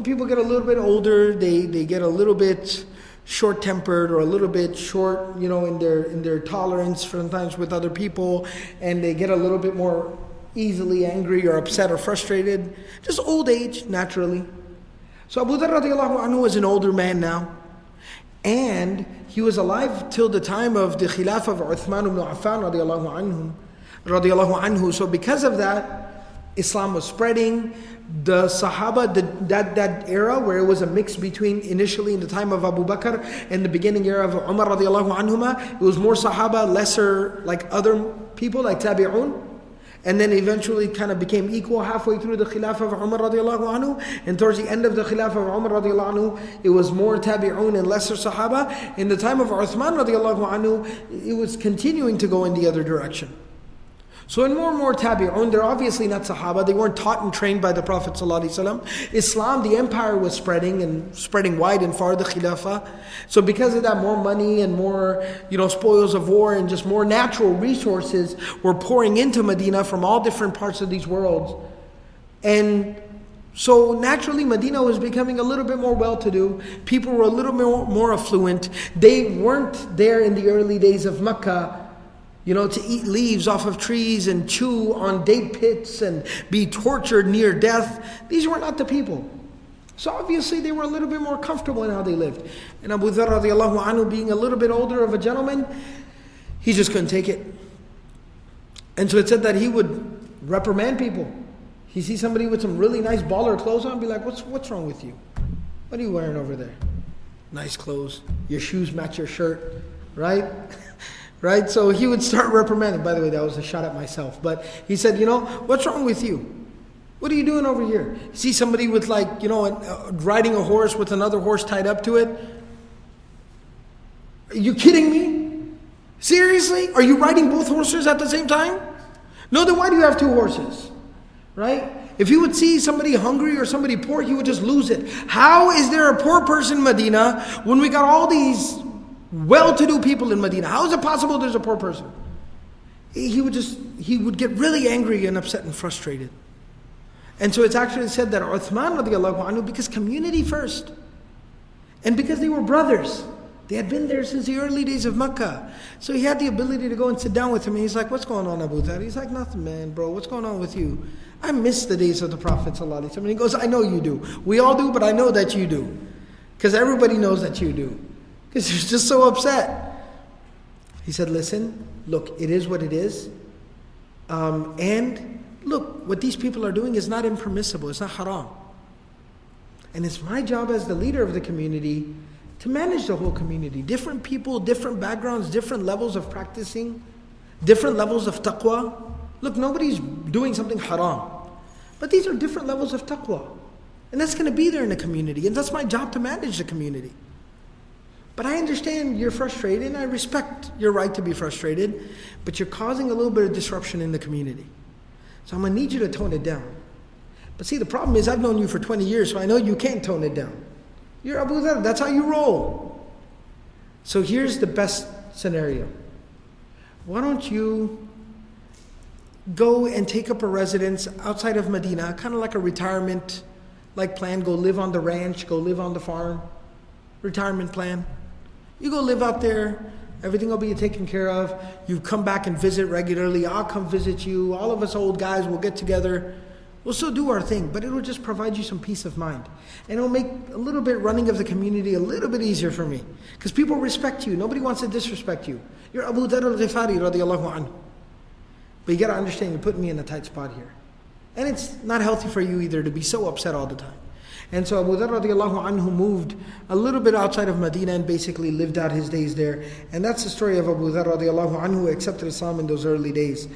B: people get a little bit older, they get a little bit short-tempered or a little bit short, in their tolerance sometimes with other people, and they get a little bit more easily angry or upset or frustrated. Just old age, naturally. So Abu Dharr radiallahu anhu was an older man now, and he was alive till the time of the Khilafah of Uthman ibn Affan radiallahu anhu. So because of that, Islam was spreading. The Sahaba, that era where it was a mix between initially in the time of Abu Bakr and the beginning era of Umar radiallahu anhuma, it was more Sahaba, lesser like other people like Tabi'un. And then eventually kind of became equal halfway through the Khilafah of Umar radiallahu anhu. And towards the end of the Khilafah of Umar radiallahu anhu, it was more Tabi'un and lesser Sahaba. In the time of Uthman radiallahu anhu, it was continuing to go in the other direction. So in more and more Tabi'un, they're obviously not Sahaba, they weren't taught and trained by the Prophet ﷺ. Islam, the empire was spreading and spreading wide and far, the Khilafah. So because of that, more money and more spoils of war and just more natural resources were pouring into Medina from all different parts of these worlds. And so naturally Medina was becoming a little bit more well-to-do. People were a little more affluent. They weren't there in the early days of Mecca, to eat leaves off of trees and chew on date pits and be tortured near death. These were not the people. So obviously they were a little bit more comfortable in how they lived. And Abu Dharr radiallahu anhu, being a little bit older of a gentleman, he just couldn't take it. And so it said that he would reprimand people. He sees somebody with some really nice baller clothes on, be like, what's wrong with you? What are you wearing over there? Nice clothes. Your shoes match your shirt, right? Right? So he would start reprimanding. By the way, that was a shot at myself. But he said, what's wrong with you? What are you doing over here? You see somebody with riding a horse with another horse tied up to it? Are you kidding me? Seriously? Are you riding both horses at the same time? No, then why do you have two horses? Right? If he would see somebody hungry or somebody poor, he would just lose it. How is there a poor person in Medina when we got all these well-to-do people in Medina? How is it possible there's a poor person? He would get really angry and upset and frustrated. And so it's actually said that Uthman radiallahu anhu, because community first, and because they were brothers, they had been there since the early days of Mecca. So he had the ability to go and sit down with him, and he's like, what's going on, Abu Dharr? He's like, nothing, man, bro, what's going on with you? I miss the days of the Prophet sallallahu. And he goes, I know you do. We all do, but I know that you do. Because everybody knows that you do. Because he's just so upset. He said, listen, look, it is what it is. And look, what these people are doing is not impermissible, it's not haram. And it's my job as the leader of the community to manage the whole community. Different people, different backgrounds, different levels of practicing, different levels of taqwa. Look, nobody's doing something haram. But these are different levels of taqwa. And that's going to be there in the community. And that's my job, to manage the community. But I understand you're frustrated, and I respect your right to be frustrated, but you're causing a little bit of disruption in the community. So I'm going to need you to tone it down. But see, the problem is I've known you for 20 years, so I know you can't tone it down. You're Abu Dharr, that's how you roll. So here's the best scenario. Why don't you go and take up a residence outside of Medina, kind of like a retirement plan, go live on the ranch, go live on the farm, retirement plan. You go live out there, everything will be taken care of. You come back and visit regularly. I'll come visit you. All of us old guys will get together. We'll still do our thing, but it'll just provide you some peace of mind. And it'll make a little bit running of the community a little bit easier for me. Because people respect you. Nobody wants to disrespect you. You're Abu Dharr al-Ghifari radiallahu anhu. But you got to understand, you're putting me in a tight spot here. And it's not healthy for you either to be so upset all the time. And so Abu Dharr radiallahu anhu moved a little bit outside of Medina and basically lived out his days there. And that's the story of Abu Dharr radiallahu anhu, who accepted Islam in those early days.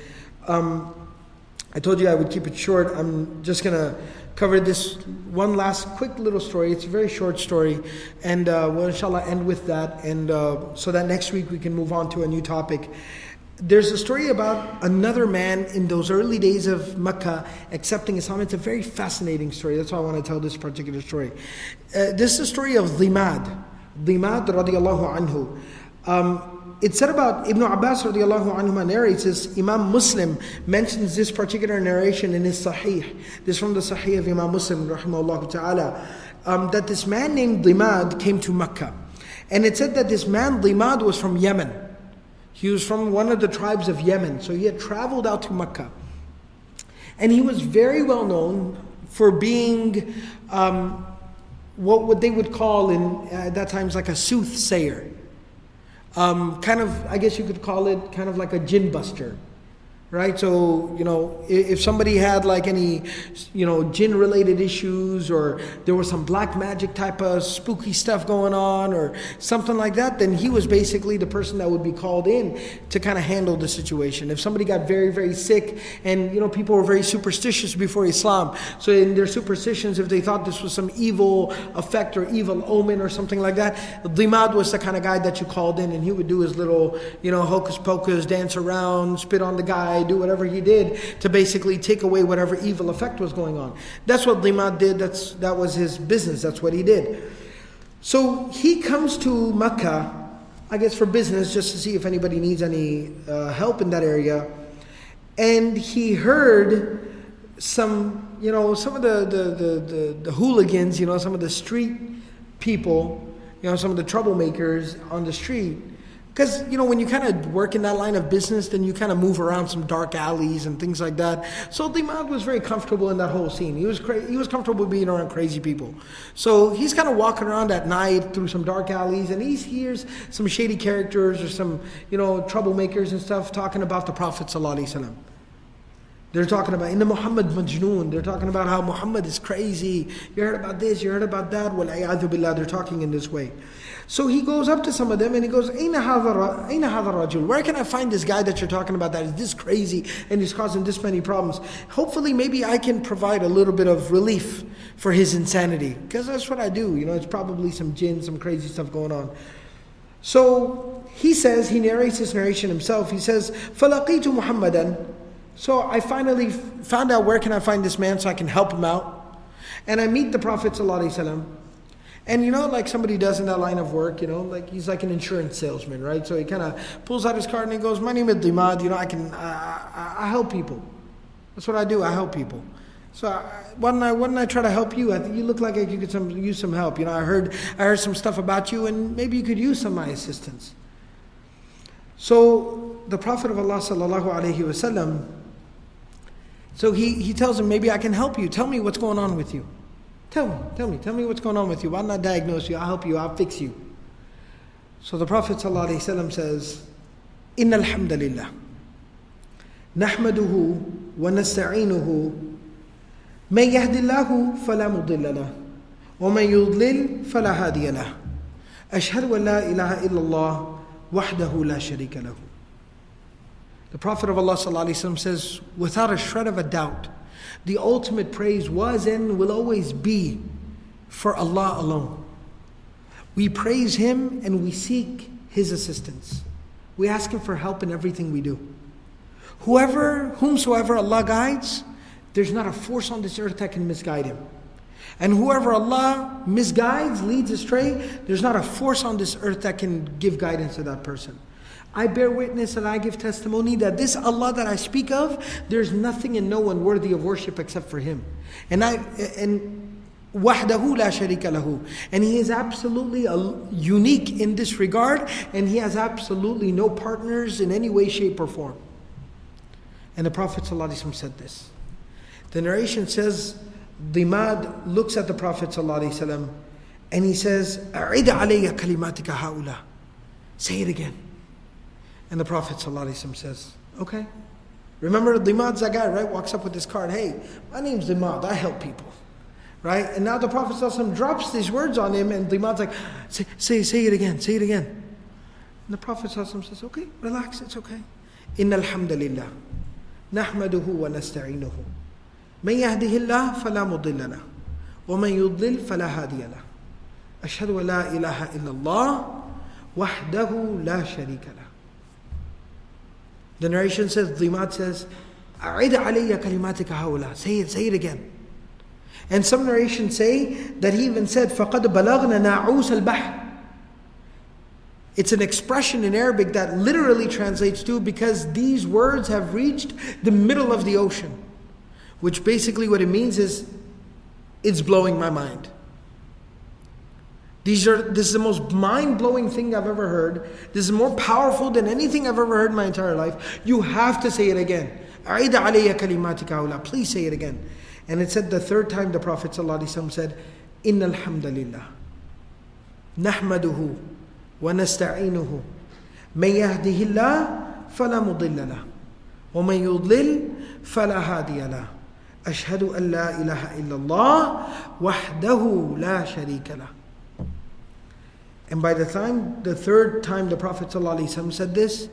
B: I told you I would keep it short. I'm just going to cover this one last quick little story. It's a very short story. And we'll inshallah end with that. And so that next week we can move on to a new topic. there's a story about another man in those early days of Mecca accepting Islam. It's a very fascinating story. That's why I want to tell this particular story. This is the story of Dhimad. Dhimad radiallahu anhu. It's said about Ibn Abbas radiallahu anhu narrates this. Imam Muslim mentions this particular narration in his Sahih. This is from the Sahih of Imam Muslim rahimahullah ta'ala. That this man named Dhimad came to Mecca. And it said that this man Dhimad was from Yemen. He was from one of the tribes of Yemen. So he had traveled out to Mecca. And he was very well known for being what they would call at that times like a soothsayer. Kind of, I guess you could call it kind of like a jinn buster. Right? So, if somebody had like any, jinn related issues, or there was some black magic type of spooky stuff going on or something like that, then he was basically the person that would be called in to kind of handle the situation. If somebody got very, very sick, and people were very superstitious before Islam, so in their superstitions, if they thought this was some evil effect or evil omen or something like that, Dhimad was the kind of guy that you called in, and he would do his little, hocus pocus, dance around, spit on the guy, do whatever he did to basically take away whatever evil effect was going on. That's what Dhimad did. That was his business. That's what he did. So he comes to Mecca, I guess for business, just to see if anybody needs any help in that area. And he heard some of the hooligans, some of the street people, some of the troublemakers on the street. Because, when you kind of work in that line of business, then you kind of move around some dark alleys and things like that. So Dhimad was very comfortable in that whole scene. He was comfortable being around crazy people. So he's kind of walking around at night through some dark alleys, and he hears some shady characters or some, troublemakers and stuff talking about the Prophet sallallahu alayhi wasallam. They're talking about, Inna Muhammad majnoon. They're talking about how Muhammad is crazy. You heard about this, you heard about that. Wal-a'yadhu billah. They're talking in this way. So he goes up to some of them and he goes, Aina hadha rajul? Where can I find this guy that you're talking about that is this crazy and he's causing this many problems? Hopefully maybe I can provide a little bit of relief for his insanity. Because that's what I do. It's probably some jinn, some crazy stuff going on. So he narrates this narration himself. He says, فَلَقِيتُ مُحَمَّدًا. So I finally found out where can I find this man so I can help him out. And I meet the Prophet ﷺ. And like somebody does in that line of work, like he's like an insurance salesman, right? So he kind of pulls out his card and he goes, my name is Dhimad, I help people. That's what I do, I help people. So why don't I try to help you? I think you look like you could use some help. I heard some stuff about you and maybe you could use some of my assistance. So the Prophet of Allah sallallahu alayhi wasallam, so he tells him, maybe I can help you. Tell me what's going on with you. Tell me what's going on with you. Why not diagnose you? I'll help you, I'll fix you. So the Prophet ﷺ says, Inna alhamdulillah, nahmaduhu wa nasta'inuhu, man yahdillahu fala mudilla lah, wa man yudlil fala hadiya lah. Ashhadu an la ilaha illallah, wahdahu la sharika lahu. The Prophet of Allah ﷺ says, without a shred of a doubt, the ultimate praise was and will always be for Allah alone. We praise Him and we seek His assistance. We ask Him for help in everything we do. Whomsoever Allah guides, there's not a force on this earth that can misguide him. And whoever Allah misguides, leads astray, there's not a force on this earth that can give guidance to that person. I bear witness and I give testimony that this Allah that I speak of, there's nothing and no one worthy of worship except for Him. And wahdahu la sharika lahu. And He is absolutely unique in this regard, and He has absolutely no partners in any way, shape, or form. And the Prophet ﷺ said this. The narration says, Dhimad looks at the Prophet ﷺ and he says, "A'id alayya kalimatika haula." Say it again. And the Prophet ﷺ says, okay. Remember, Dhimad's that guy, right? Walks up with this card. Hey, my name's Dhimad. I help people. Right? And now the Prophet ﷺ drops these words on him, and Dhimad's like, say it again. Say it again. And the Prophet ﷺ says, okay, relax. It's okay. Inna alhamdulillah. Nahmaduhu wa nasta'inuhu. Man yahdihillah fala mudilla lah. Wa man yudlil fala hadiya lah. Ashhadu an la ilaha illallah. Wahdahu la sharika lah. The narration says, Dhimad says, أعد علي كلماتك هؤلاء. Say it again. And some narrations say that he even said, فَقَدْ بَلَغْنَا نَعُوسَ الْبَحْرِ. It's an expression in Arabic that literally translates to, because these words have reached the middle of the ocean. Which basically what it means is, it's blowing my mind. This is the most mind-blowing thing I've ever heard. This is more powerful than anything I've ever heard in my entire life. You have to say it again. أعيد علي كلماتك هؤلاء. Please say it again. And it said the third time the Prophet ﷺ said, إِنَّ الْحَمْدَ لِلَّهِ نَحْمَدُهُ وَنَسْتَعِينُهُ مَنْ يَهْدِهِ اللَّهُ فَلَا مُضِلَّ لَهُ وَمَنْ يُضْلِلْ فَلَا هَادِيَ لَهُ أَشْهَدُ أَنْ لَا إِلَهَ إِلَّا اللَّهُ وَحْدَهُ لَا شَرِيكَ لَهُ. And by the third time the Prophet ﷺ said this,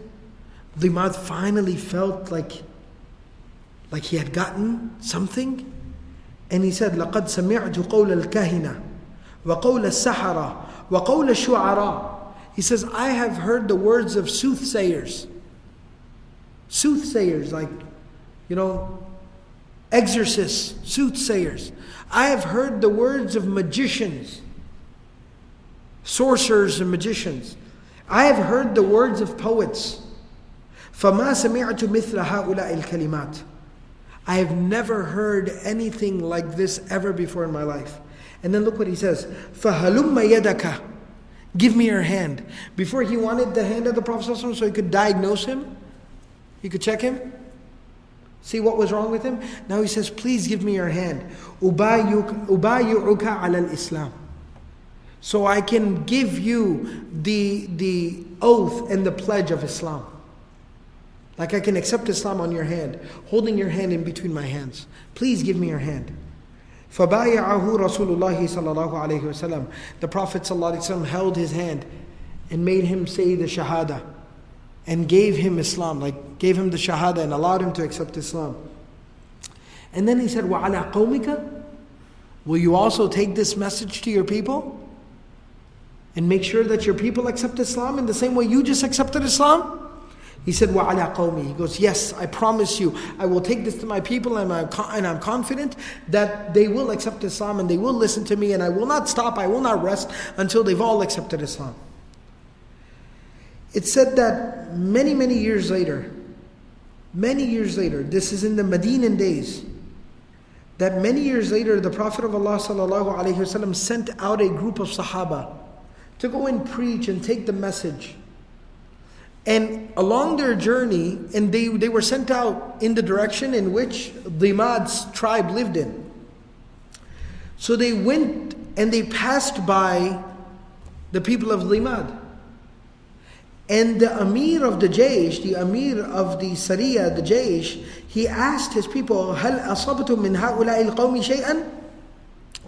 B: Dhimad finally felt like he had gotten something. And he said, لَقَدْ سَمِعْتُ قَوْلَ الْكَهِنَةِ وَقَوْلَ السَّحَرَةِ وَقَوْلَ الشُّعَرَاءِ. He says, I have heard the words of soothsayers. Soothsayers, like, exorcists, soothsayers. I have heard the words of magicians, sorcerers and magicians. I have heard the words of poets. فَمَا سَمِعْتُ مِثْلَ هَؤُلَاءِ الْكَلِمَاتِ. I have never heard anything like this ever before in my life. And then look what he says. فَهَلُمَّ يَدَكَ. Give me your hand. Before he wanted the hand of the Prophet ﷺ so he could diagnose him. He could check him. See what was wrong with him. Now he says, please give me your hand. أُبَايُعُكَ عَلَى الْإِسْلَامِ. So I can give you the oath and the pledge of Islam. Like I can accept Islam on your hand, holding your hand in between my hands. Please give me your hand. فَبَايَعَهُ رَسُولُ اللَّهِ sallallahu alayhi wasallam. The Prophet sallallahu alayhi wasallam held his hand and made him say the shahada and gave him Islam, like gave him the shahada and allowed him to accept Islam. And then he said, وَعَلَىٰ قَوْمِكَ. Will you also take this message to your people? And make sure that your people accept Islam in the same way you just accepted Islam? He said, وَعَلَىٰ قَوْمِي. He goes, yes, I promise you, I will take this to my people, and I'm confident that they will accept Islam and they will listen to me, and I will not stop, I will not rest until they've all accepted Islam. It said that many years later, this is in the Medinan days, that many years later the Prophet of Allah sallallahu alayhi wasallam sent out a group of Sahaba to go and preach and take the message. And along their journey, and they were sent out in the direction in which Dhimad's tribe lived in. So they went and they passed by the people of Dhimad. And the Amir of the Jaysh, the Amir of the Sariya, the Jaysh, he asked his people, هَلْ أَصَبْتُم مِّنْ هَؤُلَاءِ الْقَوْمِ شَيْئًا?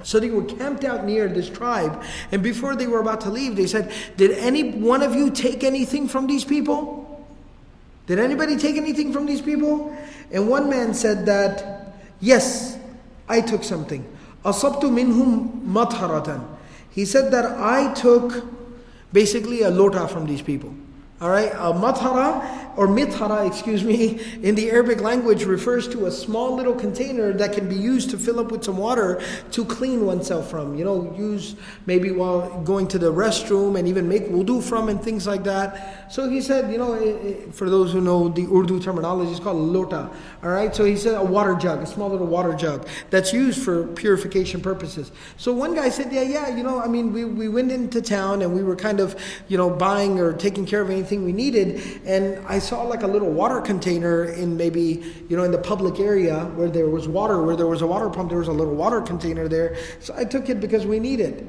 B: So they were camped out near this tribe, and before they were about to leave, they said, did any one of you take anything from these people? Did anybody take anything from these people? And one man said that, yes, I took something. أَصَبْتُ مِنْهُمْ مَطْهَرَةً. He said that I took basically a lota from these people. Alright, a mathara or mithara, in the Arabic language refers to a small little container that can be used to fill up with some water to clean oneself from. Use maybe while going to the restroom and even make wudu from and things like that. So he said, for those who know the Urdu terminology, it's called lota. Alright, so he said a water jug, a small little water jug that's used for purification purposes. So one guy said, we went into town and we were kind of, buying or taking care of anything we needed, and I saw like a little water container in maybe, in the public area where there was water, where there was a water pump, there was a little water container there. So I took it because we need it.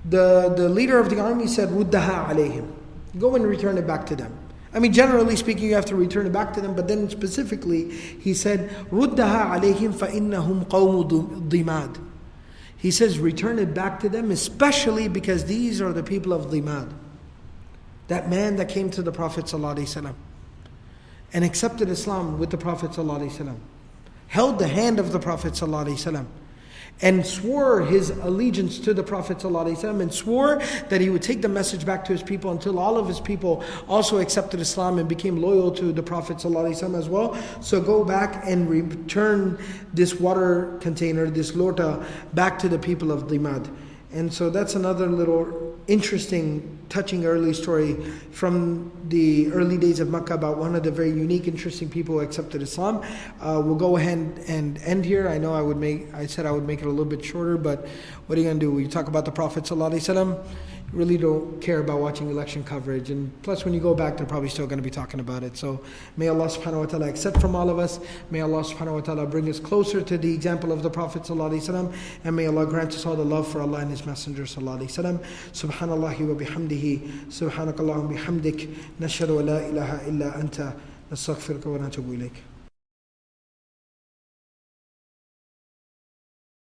B: The leader of the army said, رُدَّهَا عَلَيْهِمْ. Go and return it back to them. Generally speaking, you have to return it back to them, but then specifically, he said, رُدَّهَا عَلَيْهِمْ فَإِنَّهُمْ قَوْمُ Dhimad. He says, return it back to them, especially because these are the people of Dhimad. That man that came to the Prophet ﷺ and accepted Islam with the Prophet ﷺ, held the hand of the Prophet ﷺ, and swore his allegiance to the Prophet ﷺ, and swore that he would take the message back to his people until all of his people also accepted Islam and became loyal to the Prophet ﷺ as well. So go back and return this water container, this lota, back to the people of Dhimad. And so that's another little interesting, touching early story from the early days of Makkah about one of the very unique, interesting people who accepted Islam. We'll go ahead and end here. I know I said I would make it a little bit shorter, but what are you going to do? We talk about the Prophet ﷺ. You really don't care about watching election coverage, and plus when you go back, they're probably still going to be talking about it. So may Allah subhanahu wa ta'ala accept from all of us. May Allah subhanahu wa ta'ala bring us closer to the example of the Prophet ﷺ, and may Allah grant us all the love for Allah and His Messenger sallallahu alayhi wa sallam. Subhanallahi wa bihamdihi, subhanakallahumma bihamdik, nashhadu wa la ilaha illa anta, nastaghfiruka wa natubu ilayk.